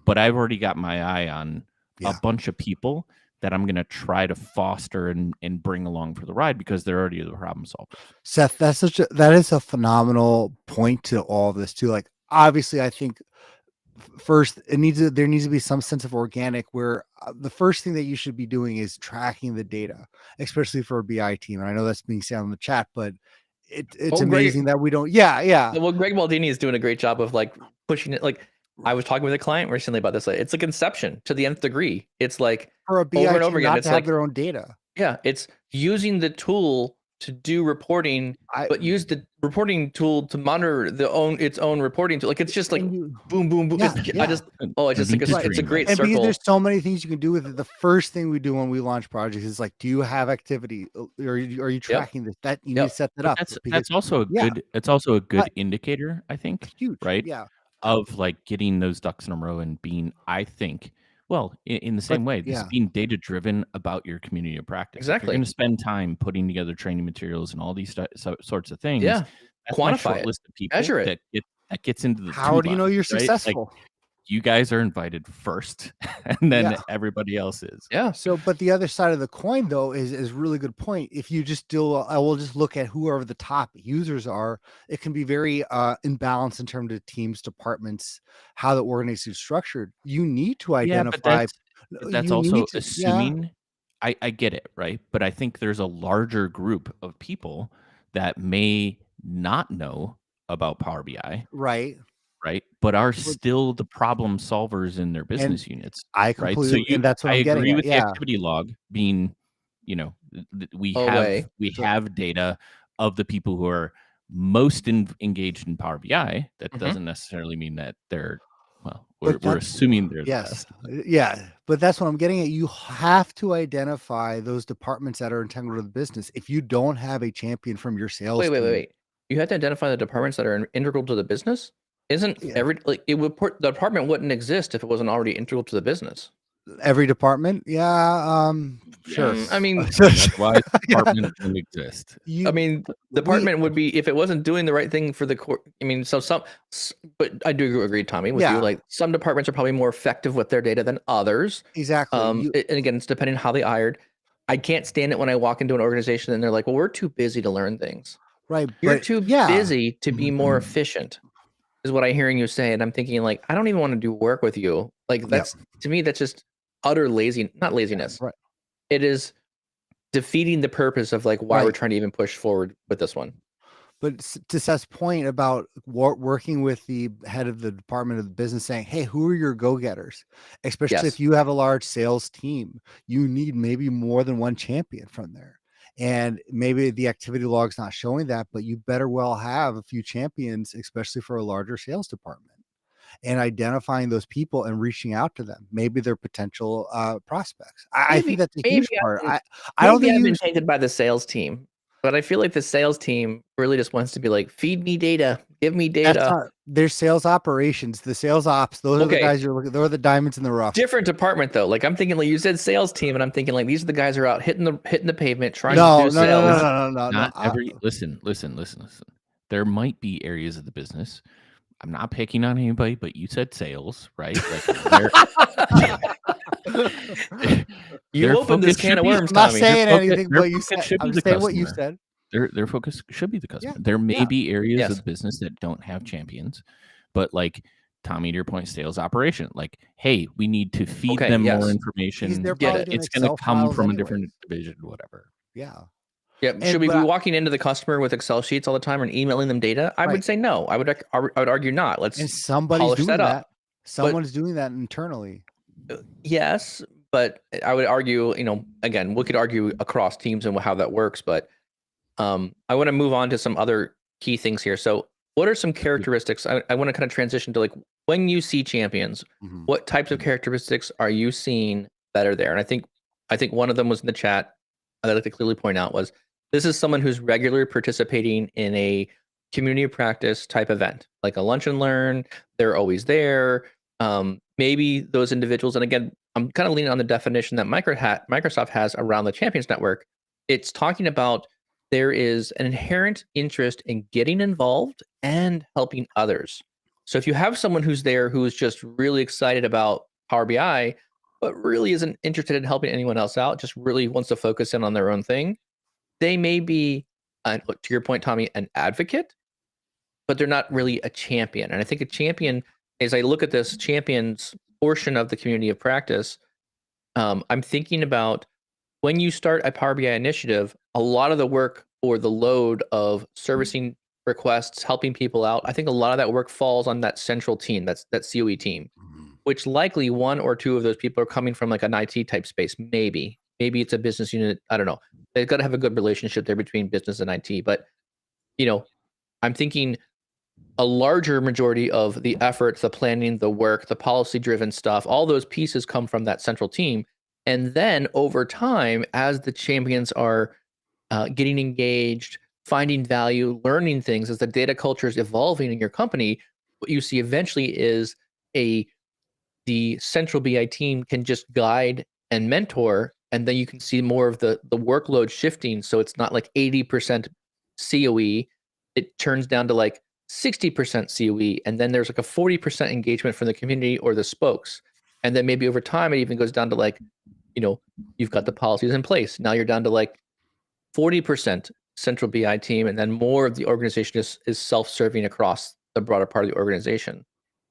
[SPEAKER 2] But I've already got my eye on a bunch of people that I'm going to try to foster and bring along for the ride, because they're already the problem solvers.
[SPEAKER 3] Seth, that is a phenomenal point to all of this too. Like, obviously, I think first there needs to be some sense of organic where the first thing that you should be doing is tracking the data, especially for a BI team. And I know that's being said in the chat, but it's amazing that we don't. Yeah.
[SPEAKER 1] Well, Greg Baldini is doing a great job of like pushing it. Like I was talking with a client recently about this. Like, it's a conception to the nth degree. It's like
[SPEAKER 3] For a BI
[SPEAKER 1] over and
[SPEAKER 3] team
[SPEAKER 1] over again.
[SPEAKER 3] not
[SPEAKER 1] It's
[SPEAKER 3] to have
[SPEAKER 1] like
[SPEAKER 3] their own data.
[SPEAKER 1] yeah, it's using the tool to do reporting, but use the reporting tool to monitor its own reporting tool. Like it's just like boom, boom, boom.
[SPEAKER 3] Yeah,
[SPEAKER 1] It's a great
[SPEAKER 3] and
[SPEAKER 1] circle.
[SPEAKER 3] because there's so many things you can do with it. The first thing we do when we launch projects is like, do you have activity? Are you tracking this? That you need to set that up.
[SPEAKER 2] That's also a good. It's also a good indicator, I think.
[SPEAKER 3] Huge,
[SPEAKER 2] right?
[SPEAKER 3] Yeah.
[SPEAKER 2] Of like getting those ducks in a row and being, I think, well, in the same way, this is being data driven about your community of practice.
[SPEAKER 1] Exactly.
[SPEAKER 2] If you're going to spend time putting together training materials and all these sorts of things.
[SPEAKER 1] Yeah.
[SPEAKER 2] That's
[SPEAKER 1] Quantify
[SPEAKER 2] my short
[SPEAKER 1] it.
[SPEAKER 2] list of people
[SPEAKER 1] Measure it.
[SPEAKER 2] that gets into the
[SPEAKER 3] How do you know you're
[SPEAKER 2] right?
[SPEAKER 3] successful?
[SPEAKER 2] Like, you guys are invited first, and then everybody else is.
[SPEAKER 1] Yeah.
[SPEAKER 3] So, but the other side of the coin, though, is a really good point. If you just do, I will just look at whoever the top users are. It can be very imbalanced in terms of teams, departments, how the organization is structured. You need to identify.
[SPEAKER 2] But that's also assuming. I get it, right? But I think there's a larger group of people that may not know about Power BI,
[SPEAKER 3] right?
[SPEAKER 2] But are still the problem solvers in their business units.
[SPEAKER 3] I completely, and that's what
[SPEAKER 2] I
[SPEAKER 3] I'm getting
[SPEAKER 2] agree
[SPEAKER 3] at.
[SPEAKER 2] with the activity log being, we have data of the people who are most engaged in Power BI. That doesn't necessarily mean that they're, well, we're assuming they're the best.
[SPEAKER 3] Yeah, but that's what I'm getting at. You have to identify those departments that are integral to the business. If you don't have a champion from your sales team,
[SPEAKER 1] wait. You have to identify the departments that are integral to the business. Isn't the department wouldn't exist if it wasn't already integral to the business?
[SPEAKER 3] Every department, sure.
[SPEAKER 1] I mean,
[SPEAKER 2] that's why the department doesn't exist.
[SPEAKER 1] Department would be if it wasn't doing the right thing for the core. I mean, but I do agree, Tommy, with you. Like some departments are probably more effective with their data than others.
[SPEAKER 3] Exactly.
[SPEAKER 1] And again, it's depending on how they hired. I can't stand it when I walk into an organization and they're like, "Well, we're too busy to learn things."
[SPEAKER 3] Right.
[SPEAKER 1] You're too busy to be more efficient. Is what I'm hearing you say, and I'm thinking like, I don't even want to do work with you. Like that's to me, that's just utter not laziness.
[SPEAKER 3] Right.
[SPEAKER 1] It is defeating the purpose of like why we're trying to even push forward with this one.
[SPEAKER 3] But to Seth's point about working with the head of the department of the business, saying, "Hey, who are your go-getters?" Especially if you have a large sales team, you need maybe more than one champion from there. And maybe the activity log's not showing that, but you better well have a few champions, especially for a larger sales department, and identifying those people and reaching out to them. Maybe they're potential prospects. I think that's a huge part. I don't think
[SPEAKER 1] I've been tainted by the sales team, but I feel like the sales team really just wants to be like, feed me data, give me data.
[SPEAKER 3] Their sales operations, the sales ops, those are the guys you're looking. They're the diamonds in the rough.
[SPEAKER 1] Different department though. Like I'm thinking, like you said, sales team, and I'm thinking like these are the guys who are out hitting the pavement trying to do sales.
[SPEAKER 3] No.
[SPEAKER 2] Not every listen. There might be areas of the business. I'm not picking on anybody, but you said sales, right? Like
[SPEAKER 1] you opened this can of worms,
[SPEAKER 3] Tommy. I'm not
[SPEAKER 1] Tommy.
[SPEAKER 3] saying anything, but you said. I'm saying what you said.
[SPEAKER 2] Their focus should be the customer. There may be areas of the business that don't have champions, but like Tommy, to your point, sales operation, like, hey, we need to feed them more information. It's going to come from a different division, whatever.
[SPEAKER 3] Yeah.
[SPEAKER 1] Should we be walking into the customer with Excel sheets all the time and emailing them data? I would say no. I would argue not.
[SPEAKER 3] And somebody's doing that. Someone's doing that internally.
[SPEAKER 1] Yes, but I would argue, again, we could argue across teams and how that works, but I want to move on to some other key things here. So what are some characteristics? I want to kind of transition to like when you see champions, what types of characteristics are you seeing that are there? And I think one of them was in the chat I'd like to clearly point out was this is someone who's regularly participating in a community of practice type event, like a lunch and learn. They're always there. Maybe those individuals, and again, I'm kind of leaning on the definition that Microsoft has around the Champions Network. It's talking about there is an inherent interest in getting involved and helping others. So if you have someone who's there who is just really excited about Power BI, but really isn't interested in helping anyone else out, just really wants to focus in on their own thing, they may be, to your point, Tommy, an advocate, but they're not really a champion. And I think a champion as I look at this champions portion of the community of practice, I'm thinking about when you start a Power BI initiative, a lot of the work or the load of servicing requests, helping people out, I think a lot of that work falls on that central team, that COE team, which likely one or two of those people are coming from like an IT type space. Maybe it's a business unit. I don't know. They've got to have a good relationship there between business and IT. But, I'm thinking a larger majority of the efforts, the planning, the work, the policy driven stuff, all those pieces come from that central team. And then over time, as the champions are getting engaged, finding value, learning things, as the data culture is evolving in your company, what you see eventually is the central BI team can just guide and mentor, and then you can see more of the workload shifting. So it's not like 80% COE, it turns down to like 60% COE, and then there's like a 40% engagement from the community or the spokes. And then maybe over time, it even goes down to like, you've got the policies in place. Now you're down to like 40% central BI team, and then more of the organization is self-serving across the broader part of the organization.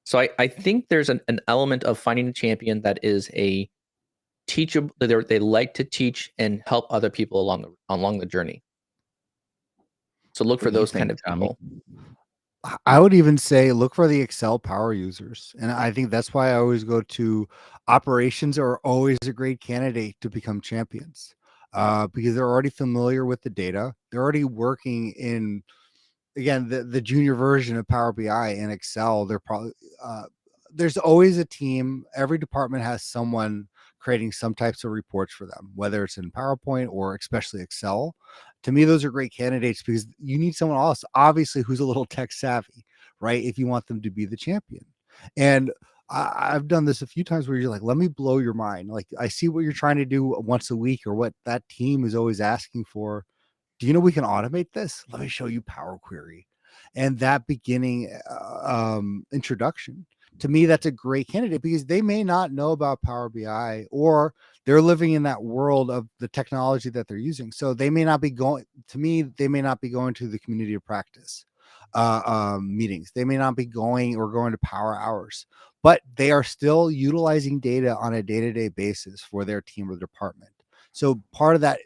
[SPEAKER 1] So I think there's an element of finding a champion that is a teachable, they like to teach and help other people along the journey. So look for
[SPEAKER 2] What do you
[SPEAKER 1] those kind
[SPEAKER 2] think,
[SPEAKER 1] of
[SPEAKER 2] Tommy?
[SPEAKER 1] people.
[SPEAKER 3] I would even say look for the Excel power users. And I think that's why I always go to operations are always a great candidate to become champions because they're already familiar with the data. They're already working in, again, the junior version of Power BI and Excel. They're probably, there's always a team. Every department has someone creating some types of reports for them, whether it's in PowerPoint or especially Excel. To me, those are great candidates because you need someone else, obviously, who's a little tech savvy, right? If you want them to be the champion. And I've done this a few times where you're like, let me blow your mind. Like, I see what you're trying to do once a week or what that team is always asking for. Do you know we can automate this? Let me show you Power Query. And that beginning introduction, to me, that's a great candidate because they may not know about Power BI or they're living in that world of the technology that they're using. So they may not be going, to me, they may not be going to the community of practice meetings. They may not be going to power hours, but they are still utilizing data on a day-to-day basis for their team or department. So part of that,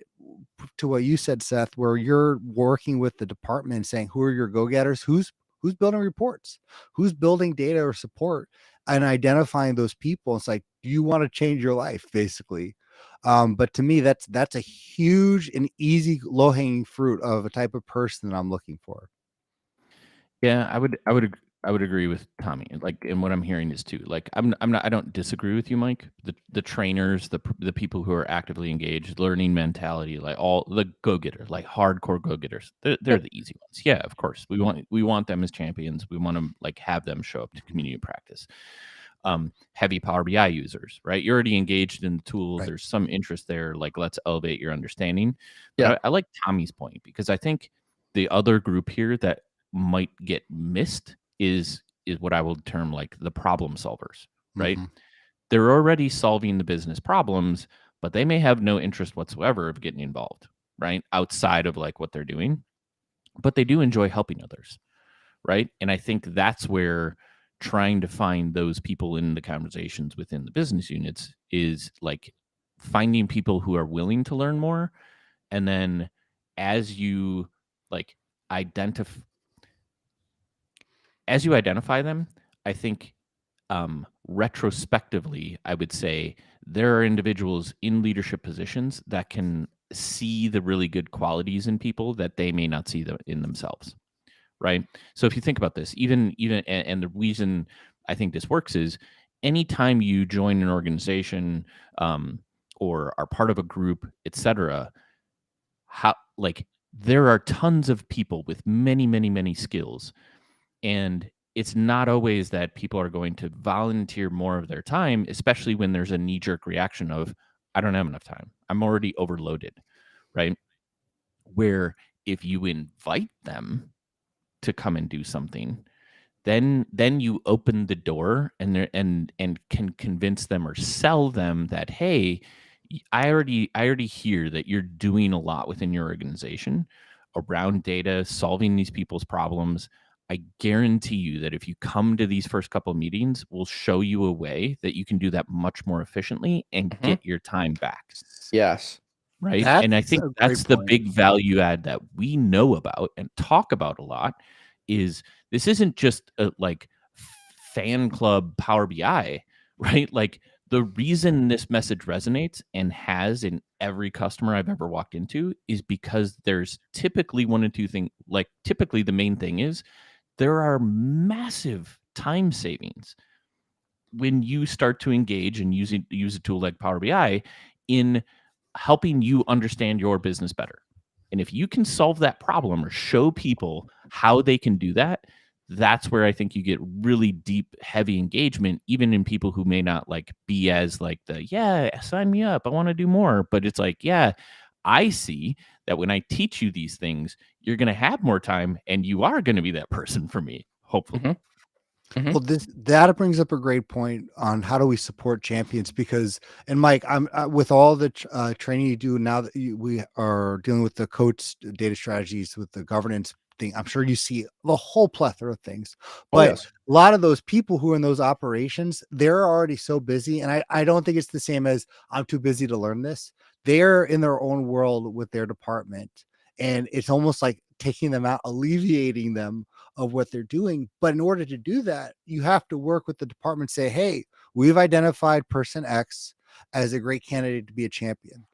[SPEAKER 3] to what you said, Seth, where you're working with the department saying, who are your go-getters? Who's building reports? Who's building data or support and identifying those people? It's like, do you want to change your life, basically? But to me, that's a huge and easy low-hanging fruit of a type of person that I'm looking for.
[SPEAKER 2] Yeah, I would agree with Tommy. Like, and what I'm hearing is too. Like, I don't disagree with you, Mike. The trainers, the people who are actively engaged, learning mentality, like all the go getters, like hardcore go getters. They're the easy ones. Yeah, of course. We want them as champions. We want to like have them show up to community practice. Heavy Power BI users, right? You're already engaged in the tools.
[SPEAKER 3] Right.
[SPEAKER 2] There's some interest there. Like, let's elevate your understanding. But
[SPEAKER 1] Yeah.
[SPEAKER 2] I like Tommy's point because I think the other group here that might get missed is what I will term like the problem solvers, right?
[SPEAKER 3] Mm-hmm.
[SPEAKER 2] They're already solving the business problems, but they may have no interest whatsoever of getting involved, right? Outside of like what they're doing, but they do enjoy helping others, right? And I think that's where trying to find those people in the conversations within the business units is like finding people who are willing to learn more. And then as you like identify them, I think retrospectively, I would say there are individuals in leadership positions that can see the really good qualities in people that they may not see in themselves, right? So if you think about this, even and the reason I think this works is anytime you join an organization or are part of a group, etc., how like there are tons of people with many skills, and it's not always that people are going to volunteer more of their time, especially when there's a knee-jerk reaction of, I don't have enough time. I'm already overloaded, right? Where if you invite them to come and do something, then you open the door and can convince them or sell them that, hey, I already hear that you're doing a lot within your organization around data, solving these people's problems. I guarantee you that if you come to these first couple of meetings, we'll show you a way that you can do that much more efficiently and get your time back.
[SPEAKER 1] Yes.
[SPEAKER 2] Right. And I
[SPEAKER 3] That's
[SPEAKER 2] think
[SPEAKER 3] a great
[SPEAKER 2] that's the
[SPEAKER 3] point.
[SPEAKER 2] big value add that we know about and talk about a lot is this isn't just a like fan club Power BI, right? Like the reason this message resonates and has in every customer I've ever walked into is because there's typically one or two things. Like typically the main thing is there are massive time savings when you start to engage and use a tool like Power BI in helping you understand your business better. And if you can solve that problem or show people how they can do that, that's where I think you get really deep, heavy engagement, even in people who may not like be as like sign me up, I want to do more. But it's like, yeah, I see that when I teach you these things, you're going to have more time and you are going to be that person for me, hopefully.
[SPEAKER 3] Well, that brings up a great point on how do we support champions, because, and Mike, I'm with all the training you do now that we are dealing with the coach data strategies with the governance thing. I'm sure you see the whole plethora of things, but
[SPEAKER 1] yes.
[SPEAKER 3] a lot of those people who are in those operations, they're already so busy. And I don't think it's the same as I'm too busy to learn this. They're in their own world with their department. And it's almost like taking them out, alleviating them of what they're doing. But in order to do that, you have to work with the department, say, hey, we've identified person X as a great candidate to be a champion.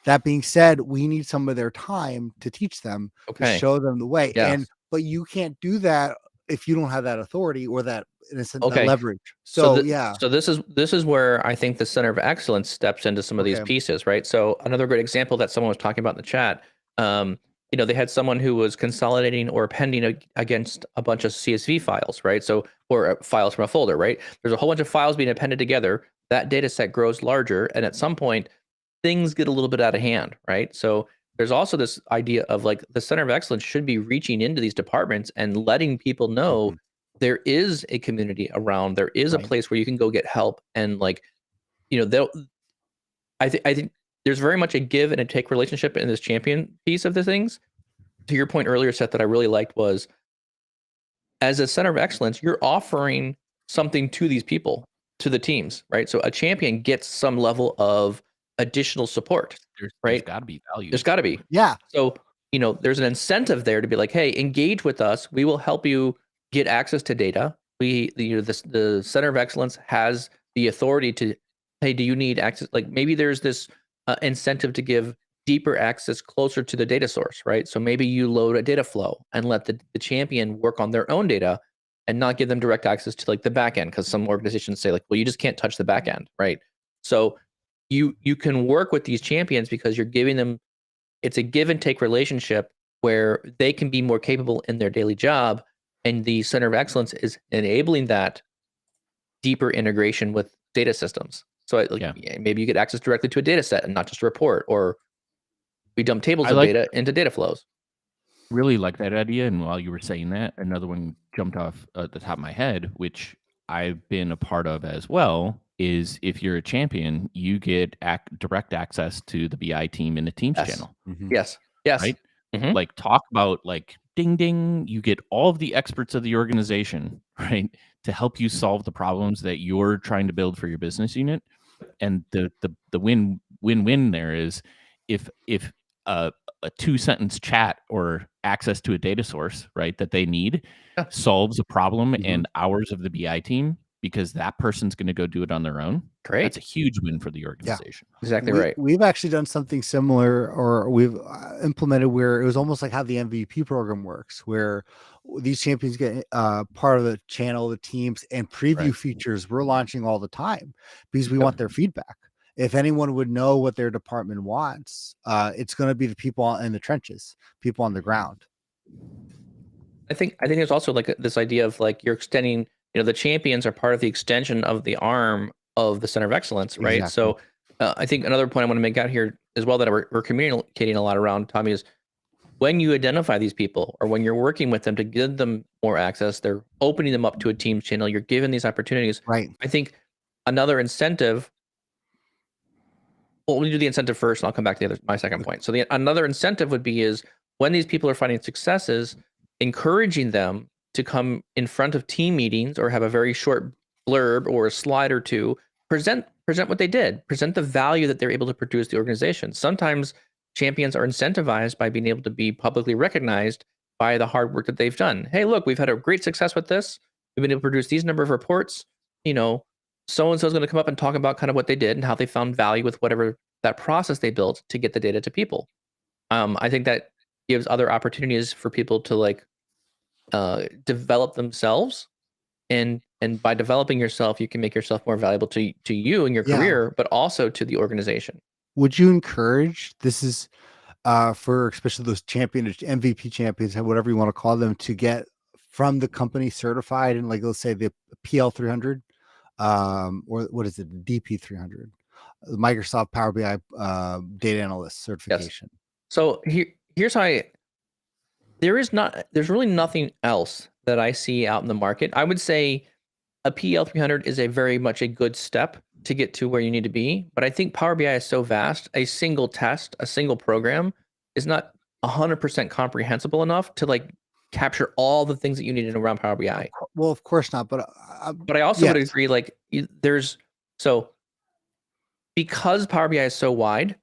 [SPEAKER 3] That being said, we need some of their time to teach them, to
[SPEAKER 1] Okay.
[SPEAKER 3] show them the way.
[SPEAKER 1] Yes.
[SPEAKER 3] But you can't do that if you don't have that authority or that, in a sense, that
[SPEAKER 1] Okay.
[SPEAKER 3] leverage.
[SPEAKER 1] So this is where I think the Center of Excellence steps into some of these pieces, right? So another great example that someone was talking about in the chat, they had someone who was consolidating or appending against a bunch of CSV files, right? So, or files from a folder, right? There's a whole bunch of files being appended together. That data set grows larger, and at some point, things get a little bit out of hand, right? So there's also this idea of like the Center of Excellence should be reaching into these departments and letting people know there is a community around, there is a place where you can go get help, and like, I think there's very much a give and a take relationship in this champion piece of the things. To your point earlier, Seth, that I really liked was, as a Center of Excellence, you're offering something to these people, to the teams, right? So a champion gets some level of additional support,
[SPEAKER 2] There's
[SPEAKER 1] right?
[SPEAKER 2] got to be value.
[SPEAKER 1] There's got to be.
[SPEAKER 3] Yeah.
[SPEAKER 1] So, there's an incentive there to be like, hey, engage with us. We will help you get access to data. The Center of Excellence has the authority to, hey, do you need access? Like maybe there's this incentive to give deeper access closer to the data source, right? So maybe you load a data flow and let the champion work on their own data and not give them direct access to like the back end, because some organizations say like, well, you just can't touch the back end, right? So you can work with these champions because you're giving them, it's a give and take relationship where they can be more capable in their daily job, and the Center of Excellence is enabling that deeper integration with data systems. So maybe you get access directly to a data set and not just a report, or we dump tables of data into data flows.
[SPEAKER 2] Really like that idea. And while you were saying that, another one jumped off at the top of my head, which I've been a part of as well, is if you're a champion, you get direct access to the BI team in the Teams channel.
[SPEAKER 1] Yes.
[SPEAKER 2] Right? Like talk about like ding, ding, you get all of the experts of the organization, right? To help you solve the problems that you're trying to build for your business unit. And the win-win there is if a 2-sentence chat or access to a data source, right, that they need solves a problem and hours of the BI team, because that person's going to go do it on their own.
[SPEAKER 1] Great.
[SPEAKER 2] That's a huge win for the organization.
[SPEAKER 1] Yeah, exactly right.
[SPEAKER 3] We've actually done something similar, or we've implemented, where it was almost like how the MVP program works, where these champions get part of the channel, the teams, and preview features we're launching all the time because we want their feedback. If anyone would know what their department wants, it's going to be the people in the trenches, people on the ground.
[SPEAKER 1] I think there's also like this idea of like you're extending, the champions are part of the extension of the arm of the Center of Excellence, right?
[SPEAKER 3] Exactly.
[SPEAKER 1] So I think another point I want to make out here as well that we're communicating a lot around, Tommy, is when you identify these people or when you're working with them to give them more access, they're opening them up to a Teams channel, you're giving these opportunities.
[SPEAKER 3] Right.
[SPEAKER 1] I think another incentive, well, we do the incentive first, and I'll come back to my second point. So another incentive would be is when these people are finding successes, encouraging them to come in front of team meetings or have a very short blurb or a slide or two, present what they did, present the value that they're able to produce to the organization. Sometimes champions are incentivized by being able to be publicly recognized by the hard work that they've done. Hey, look, we've had a great success with this. We've been able to produce these number of reports. So-and-so is going to come up and talk about kind of what they did and how they found value with whatever that process they built to get the data to people. I think that gives other opportunities for people to develop themselves, and by developing yourself, you can make yourself more valuable to you and your career, but also to the organization.
[SPEAKER 3] Would you encourage, this is for especially those MVP champions, whatever you want to call them, to get from the company certified and let's say the PL 300, or what is it, the DP 300, the Microsoft Power BI data analyst certification?
[SPEAKER 1] Yes. So here's how there's really nothing else that I see out in the market. I would say a PL 300 is very much a good step to get to where you need to be. But I think Power BI is so vast, a single test, a single program is not 100% comprehensible enough to capture all the things that you need around Power BI.
[SPEAKER 3] Well, of course not. But
[SPEAKER 1] I also would agree, because Power BI is so wide,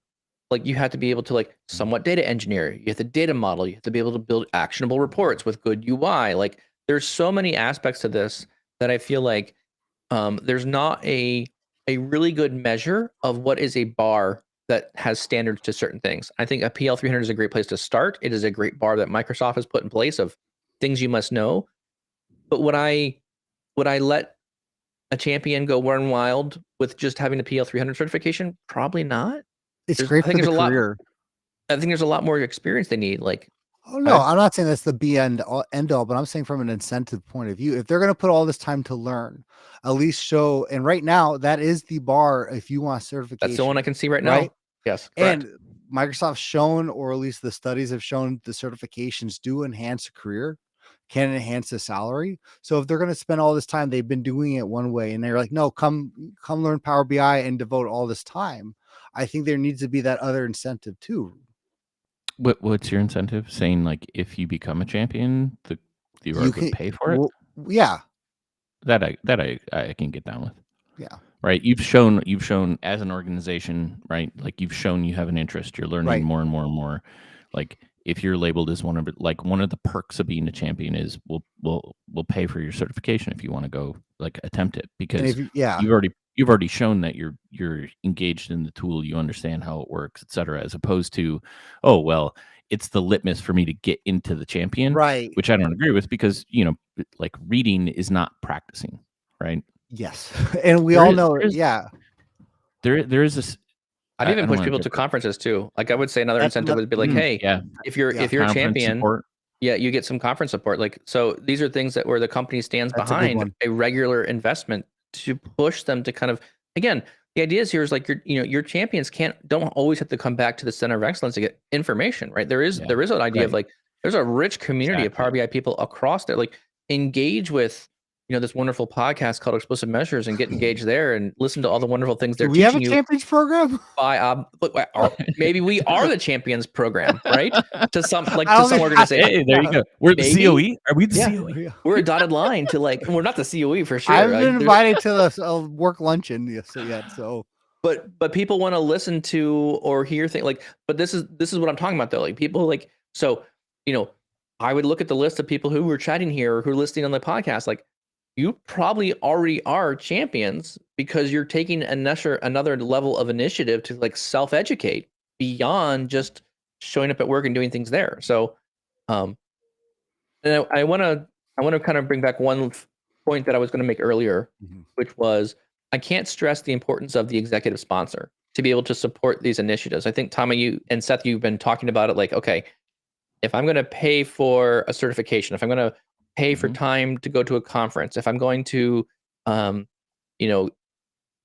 [SPEAKER 1] you have to be able to somewhat data engineer. You have to data model. You have to be able to build actionable reports with good UI. There's so many aspects to this that I feel there's not a really good measure of what is a bar that has standards to certain things. I think a PL 300 is a great place to start. It is a great bar that Microsoft has put in place of things you must know. But would I let a champion go run wild with just having the PL 300 certification? Probably not.
[SPEAKER 3] It's great for the career.
[SPEAKER 1] I think there's a lot more experience they need.
[SPEAKER 3] Oh no, I'm not saying that's the be end all, but I'm saying from an incentive point of view, if they're going to put all this time to learn, at least show. And right now, that is the bar if you want certification.
[SPEAKER 1] That's the one I can see right now. Yes, correct.
[SPEAKER 3] And Microsoft's shown, or at least the studies have shown, the certifications do enhance a career, can enhance the salary. So if they're going to spend all this time, they've been doing it one way, and they're like, no, come learn Power BI and devote all this time. I think there needs to be that other incentive too.
[SPEAKER 2] What's your incentive? Saying if you become a champion, the org would pay for it.
[SPEAKER 3] Well, yeah,
[SPEAKER 2] that I can get down with.
[SPEAKER 3] Yeah,
[SPEAKER 2] right. You've shown as an organization, right? You've shown you have an interest. You're learning more and more and more. If you're labeled as one of the perks of being a champion is we'll pay for your certification if you want to go attempt it, because you've already shown that you're engaged in the tool, you understand how it works, etc. As opposed to, oh well, it's the litmus for me to get into the champion,
[SPEAKER 3] right?
[SPEAKER 2] Which I don't agree with, because reading is not practicing, right?
[SPEAKER 3] Yes, and we all know,
[SPEAKER 2] there is this.
[SPEAKER 1] I'd even push people to conferences too. I would say another incentive would be hey, if you're a champion, support. You get some conference support. So these are things where the company stands behind a regular investment to push them to kind of, again, the idea is here is your champions don't always have to come back to the center of excellence to get information, right? There is an idea of there's a rich community of Power BI people across there. Engage with this wonderful podcast called Explosive Measures and get engaged there and listen to all the wonderful things they're teaching you.
[SPEAKER 3] Do we have a champions program?
[SPEAKER 1] Maybe we are the champions program, right? To some organization.
[SPEAKER 2] Hey, there you go. We're the COE. Are we the COE?
[SPEAKER 3] Yeah.
[SPEAKER 1] We're a dotted line to we're not the COE for sure.
[SPEAKER 3] I've been invited to the work luncheon yet. So,
[SPEAKER 1] but people want to listen to or hear things but this is what I'm talking about though. People I would look at the list of people who were chatting here or who are listening on the podcast, you probably already are champions because you're taking another level of initiative to self-educate beyond just showing up at work and doing things there. So, and I want to kind of bring back one point that I was going to make earlier, which was I can't stress the importance of the executive sponsor to be able to support these initiatives. I think Tommy, you and Seth, you've been talking about it. Okay, if I'm going to pay for a certification, if I'm going to pay for time to go to a conference, if I'm going to,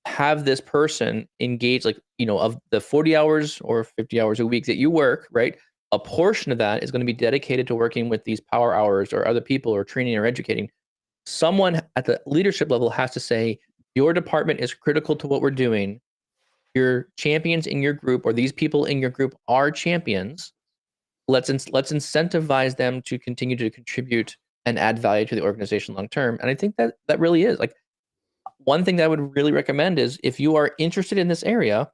[SPEAKER 1] have this person engage, of the 40 hours or 50 hours a week that you work, right? A portion of that is going to be dedicated to working with these power hours or other people or training or educating. Someone at the leadership level has to say, your department is critical to what we're doing. Your champions in your group or these people in your group are champions. Let's incentivize them to continue to contribute and add value to the organization long term. And I think that really is like one thing that I would really recommend is if you are interested in this area,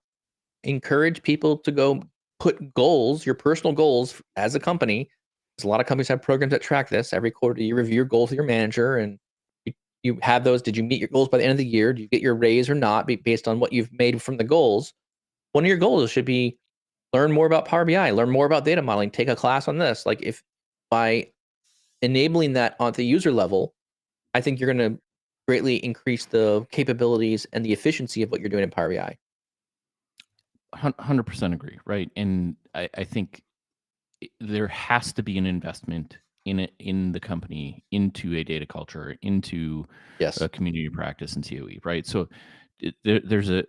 [SPEAKER 1] encourage people to go put goals, your personal goals as a company. There's a lot of companies have programs that track this. Every quarter, you review your goals with your manager, and you have those. Did you meet your goals by the end of the year? Do you get your raise or not, based on what you've made from the goals? One of your goals should be learn more about Power BI, learn more about data modeling, take a class on this. Like if by enabling that on the user level, I think you're going to greatly increase the capabilities and the efficiency of what you're doing in Power BI.
[SPEAKER 2] 100% agree, right? And I think there has to be an investment in the company into a data culture, into
[SPEAKER 1] Yes.
[SPEAKER 2] a community practice and COE, right? So there's a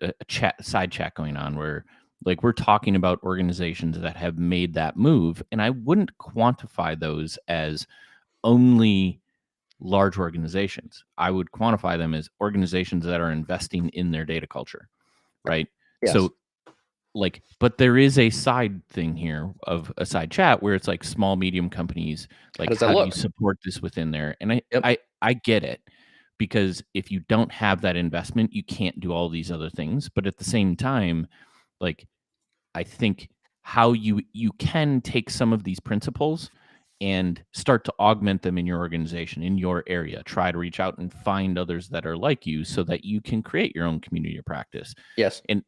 [SPEAKER 2] side chat going on where like we're talking about organizations that have made that move, and I wouldn't quantify those as only large organizations. I would quantify them as organizations that are investing in their data culture, right?
[SPEAKER 1] Yes.
[SPEAKER 2] So like, but there is a side thing here of a side chat where it's like small, medium companies, like
[SPEAKER 1] does that
[SPEAKER 2] how do you
[SPEAKER 1] look?
[SPEAKER 2] support this within there? And
[SPEAKER 1] Yep.
[SPEAKER 2] I get it, because if you don't have that investment, you can't do all these other things. But at the same time, like I think how you can take some of these principles and start to augment them in your organization, in your area. Try to reach out and find others that are like you so that you can create your own community of practice.
[SPEAKER 1] Yes.
[SPEAKER 2] And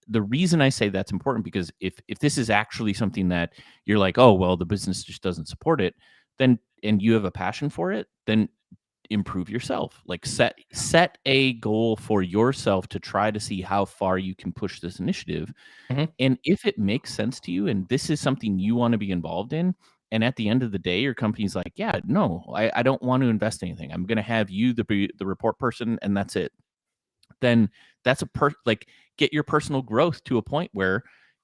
[SPEAKER 2] the reason I say that's important, because if this is actually something that you're like, oh, well, the business just doesn't support it, then, and you have a passion for it, then improve yourself. Like set a goal for yourself to try to see how far you can push this initiative.
[SPEAKER 1] Mhm.
[SPEAKER 2] And if it makes sense to you and this is something you want to be involved in, and at the end of the day, your company's like, yeah, no, I don't want to invest anything. I'm going to have you the report person, and that's it. Then that's like get your personal growth to a point where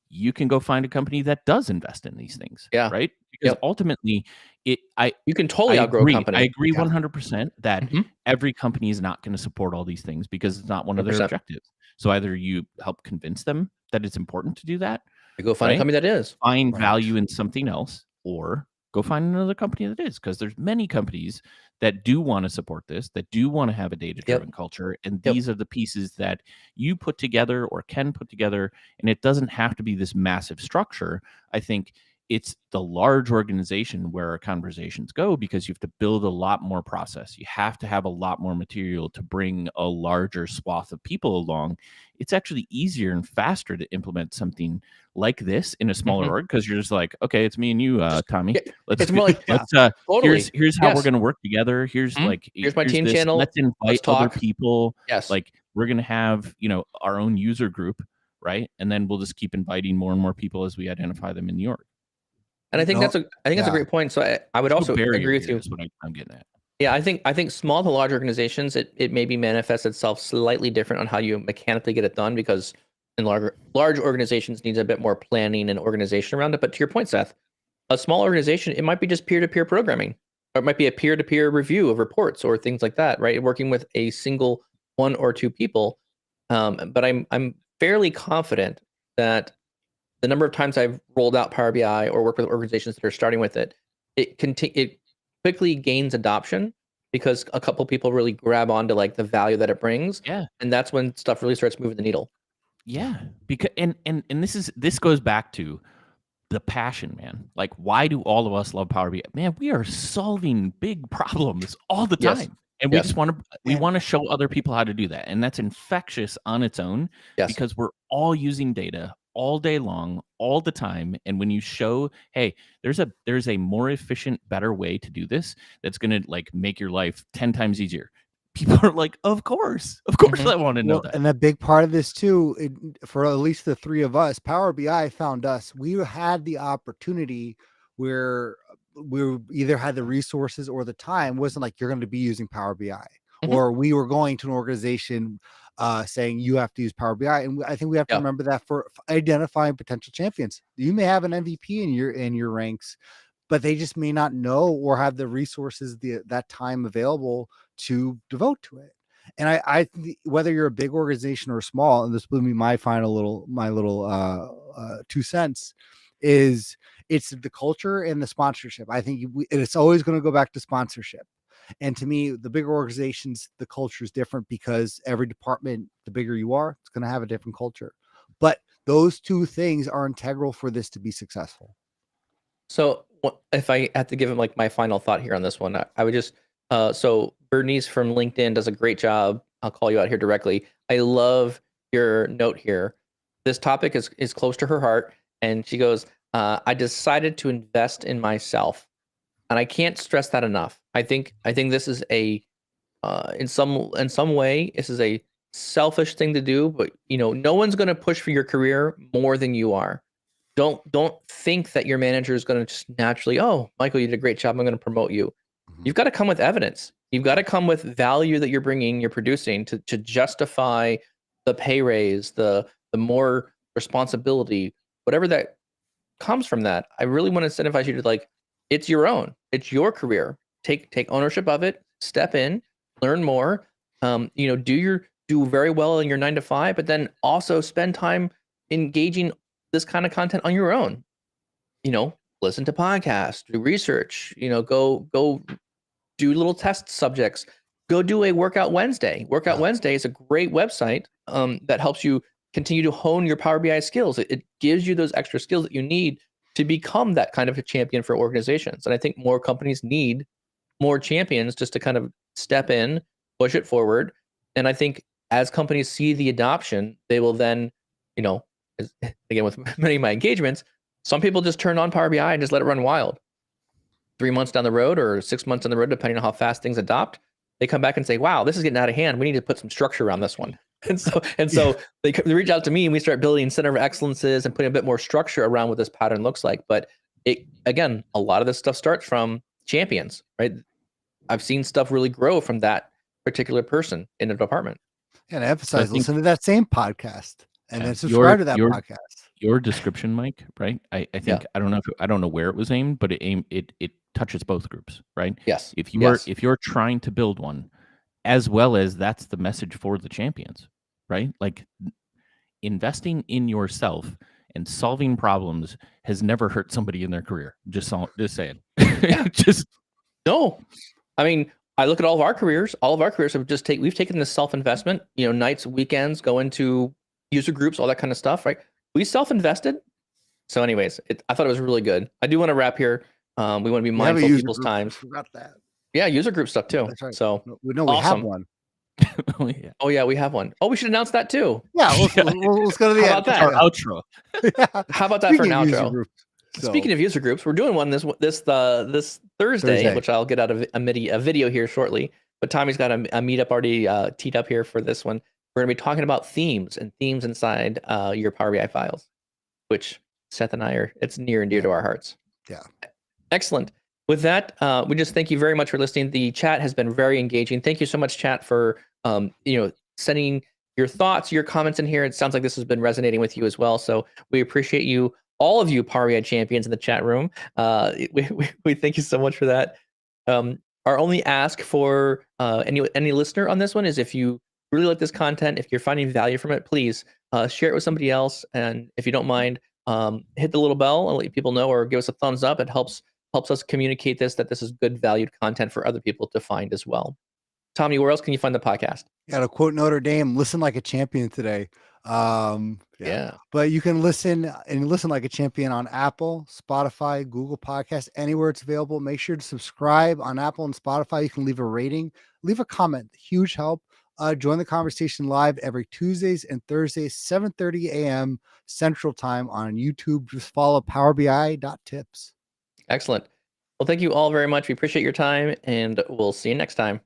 [SPEAKER 2] you can go find a company that does invest in these things.
[SPEAKER 1] Yeah.
[SPEAKER 2] Right. Because
[SPEAKER 1] Yep.
[SPEAKER 2] ultimately
[SPEAKER 1] You can totally outgrow a company.
[SPEAKER 2] I agree
[SPEAKER 3] Yeah.
[SPEAKER 2] 100% that
[SPEAKER 1] Mhm.
[SPEAKER 2] every company is not going to support all these things because it's not one of their
[SPEAKER 1] 100%.
[SPEAKER 2] objectives. So either you help convince them that it's important to do that,
[SPEAKER 1] You go find a
[SPEAKER 2] right?
[SPEAKER 1] company that is.
[SPEAKER 2] Find
[SPEAKER 3] Right.
[SPEAKER 2] value in something else, or go find another company that is, because there's many companies that do want to support this, that do want to have a data-driven culture, and
[SPEAKER 1] Yep.
[SPEAKER 2] these are the pieces that you put together or can put together, and it doesn't have to be this massive structure. I think it's the large organization where our conversations go, because you have to build a lot more process. You have to have a lot more material to bring a larger swath of people along. It's actually easier and faster to implement something like this in a smaller
[SPEAKER 1] Mhm.
[SPEAKER 2] org, because you're just like, okay, it's me and you, Tommy.
[SPEAKER 1] Yeah,
[SPEAKER 2] Let's
[SPEAKER 1] it's more like
[SPEAKER 3] Yeah.
[SPEAKER 1] totally.
[SPEAKER 2] here's how we're
[SPEAKER 1] Yes.
[SPEAKER 2] gonna work together. Here's
[SPEAKER 1] Mhm.
[SPEAKER 2] like
[SPEAKER 1] Here's my
[SPEAKER 2] here's
[SPEAKER 1] team
[SPEAKER 2] this.
[SPEAKER 1] channel.
[SPEAKER 2] Let's invite
[SPEAKER 1] Let's
[SPEAKER 2] other
[SPEAKER 1] talk.
[SPEAKER 2] people.
[SPEAKER 1] Yes.
[SPEAKER 2] Like we're gonna have, our own user group, right? And then we'll just keep inviting more and more people as we identify them in New York.
[SPEAKER 1] And I think that's a
[SPEAKER 3] Yeah.
[SPEAKER 1] great point. So I would
[SPEAKER 2] There's no
[SPEAKER 1] also
[SPEAKER 2] barrier
[SPEAKER 1] agree with
[SPEAKER 2] here
[SPEAKER 1] you.
[SPEAKER 2] is what I'm getting at.
[SPEAKER 1] Yeah, I think small to large organizations, it maybe manifests itself slightly different on how you mechanically get it done, because in large organizations needs a bit more planning and organization around it. But to your point, Seth, a small organization, it might be just peer-to-peer programming, or it might be a peer-to-peer review of reports or things like that, right? Working with a single one or two people. But I'm fairly confident that the number of times I've rolled out Power BI or worked with organizations that are starting with it, it quickly gains adoption because a couple people really grab onto like the value that it brings,
[SPEAKER 2] Yeah.
[SPEAKER 1] and that's when stuff really starts moving the needle.
[SPEAKER 2] Yeah. Because and this goes back to the passion, man. Like, why do all of us love Power BI? Man, we are solving big problems all the
[SPEAKER 1] Yes.
[SPEAKER 2] time. And we
[SPEAKER 1] Yes.
[SPEAKER 2] just want to show other people how to do that. And that's infectious on its own,
[SPEAKER 1] Yes.
[SPEAKER 2] because we're all using data all day long, all the time. And when you show, hey, there's a more efficient, better way to do this that's gonna like make your life 10 times easier. People are like, of course,
[SPEAKER 1] Mhm.
[SPEAKER 2] I want to know that.
[SPEAKER 3] And a big part of this too, for at least the three of us, Power BI found us. We had the opportunity where we either had the resources or the time. It wasn't like you're going to be using Power BI,
[SPEAKER 1] Mhm.
[SPEAKER 3] or we were going to an organization saying you have to use Power BI. And I think we have to
[SPEAKER 1] Yeah.
[SPEAKER 3] remember that for identifying potential champions. You may have an MVP in your ranks, but they just may not know or have the resources, that time available to devote to it. And I whether you're a big organization or small, and this will be my little 2 cents, is it's the culture and the sponsorship. I think it's always going to go back to sponsorship. And to me, the bigger organizations, the culture is different because every department, the bigger you are, it's going to have a different culture. But those two things are integral for this to be successful.
[SPEAKER 1] So if I had to give him like my final thought here on this one, I would just, so Bernice from LinkedIn does a great job. I'll call you out here directly. I love your note here. This topic is close to her heart. And she goes, I decided to invest in myself. And I can't stress that enough. I think this is a, in some way, this is a selfish thing to do, but no one's going to push for your career more than you are. Don't think that your manager is going to just naturally, oh, Michael, you did a great job, I'm going to promote you. You've got to come with evidence. You've got to come with value that you're bringing, you're producing to justify the pay raise, the more responsibility, whatever that comes from that. I really want to incentivize you to like, it's your own, it's your career. Take ownership of it, step in, learn more, do very well in your 9 to 5, but then also spend time engaging this kind of content on your own. Listen to podcasts, do research, go do little test subjects, go do a Workout Wednesday. Workout Wednesday is a great website that helps you continue to hone your Power BI skills. It gives you those extra skills that you need to become that kind of a champion for organizations. And I think more companies need more champions just to kind of step in, push it forward. And I think as companies see the adoption, they will then, again, with many of my engagements, some people just turn on Power BI and just let it run wild. 3 months down the road or 6 months down the road, depending on how fast things adopt, they come back and say, wow, this is getting out of hand. We need to put some structure around this one. And so they reach out to me and we start building center of excellences and putting a bit more structure around what this pattern looks like. But again, a lot of this stuff starts from champions, right? I've seen stuff really grow from that particular person in the department.
[SPEAKER 3] And emphasize, listen to that same podcast and then subscribe to that podcast.
[SPEAKER 2] Your description, Mike, right? I think I don't know where it was aimed, but it touches both groups, right?
[SPEAKER 1] Yes.
[SPEAKER 2] If you're trying to build one, as well as that's the message for the champions, right? Like investing in yourself and solving problems has never hurt somebody in their career. Just saying.
[SPEAKER 1] Yeah. No. I mean, I look at all of our careers. All of our careers we've taken this self-investment, nights, weekends, go into user groups, all that kind of stuff, right? We self-invested. So anyways, I thought it was really good. I do want to wrap here. We want to be mindful of people's times.
[SPEAKER 3] Forgot that.
[SPEAKER 1] Yeah, user group stuff too.
[SPEAKER 3] That's right.
[SPEAKER 1] So
[SPEAKER 3] we have one.
[SPEAKER 1] Oh yeah, we have one. Oh, we should announce that too.
[SPEAKER 3] Yeah, let's go to the
[SPEAKER 2] end. Our outro.
[SPEAKER 3] How
[SPEAKER 1] about that for an outro? Speaking of user groups, we're doing one this Thursday, which I'll get out of a video here shortly. But Tommy's got a meetup already teed up here for this one. We're going to be talking about themes inside your Power BI files, which Seth and I it's near and dear to our hearts.
[SPEAKER 3] Yeah.
[SPEAKER 1] Excellent. With that, we just thank you very much for listening. The chat has been very engaging. Thank you so much, chat, for sending your thoughts, your comments in here. It sounds like this has been resonating with you as well. So we appreciate you, all of you Power BI champions in the chat room. We thank you so much for that. Our only ask for any listener on this one is if you really like this content, if you're finding value from it, please share it with somebody else. And if you don't mind, hit the little bell and let people know, or give us a thumbs up. It helps us communicate that this is good valued content for other people to find as well. Tommy, where else can you find the podcast?
[SPEAKER 3] Yeah, to quote Notre Dame, listen like a champion today.
[SPEAKER 1] Yeah.
[SPEAKER 3] But you can listen like a champion on Apple, Spotify, Google Podcasts, anywhere it's available. Make sure to subscribe on Apple and Spotify. You can leave a rating, leave a comment. Huge help. Join the conversation live every Tuesdays and Thursdays, 7:30 a.m. Central Time on YouTube. Just follow powerbi.tips.
[SPEAKER 1] Excellent. Well, thank you all very much. We appreciate your time, and we'll see you next time.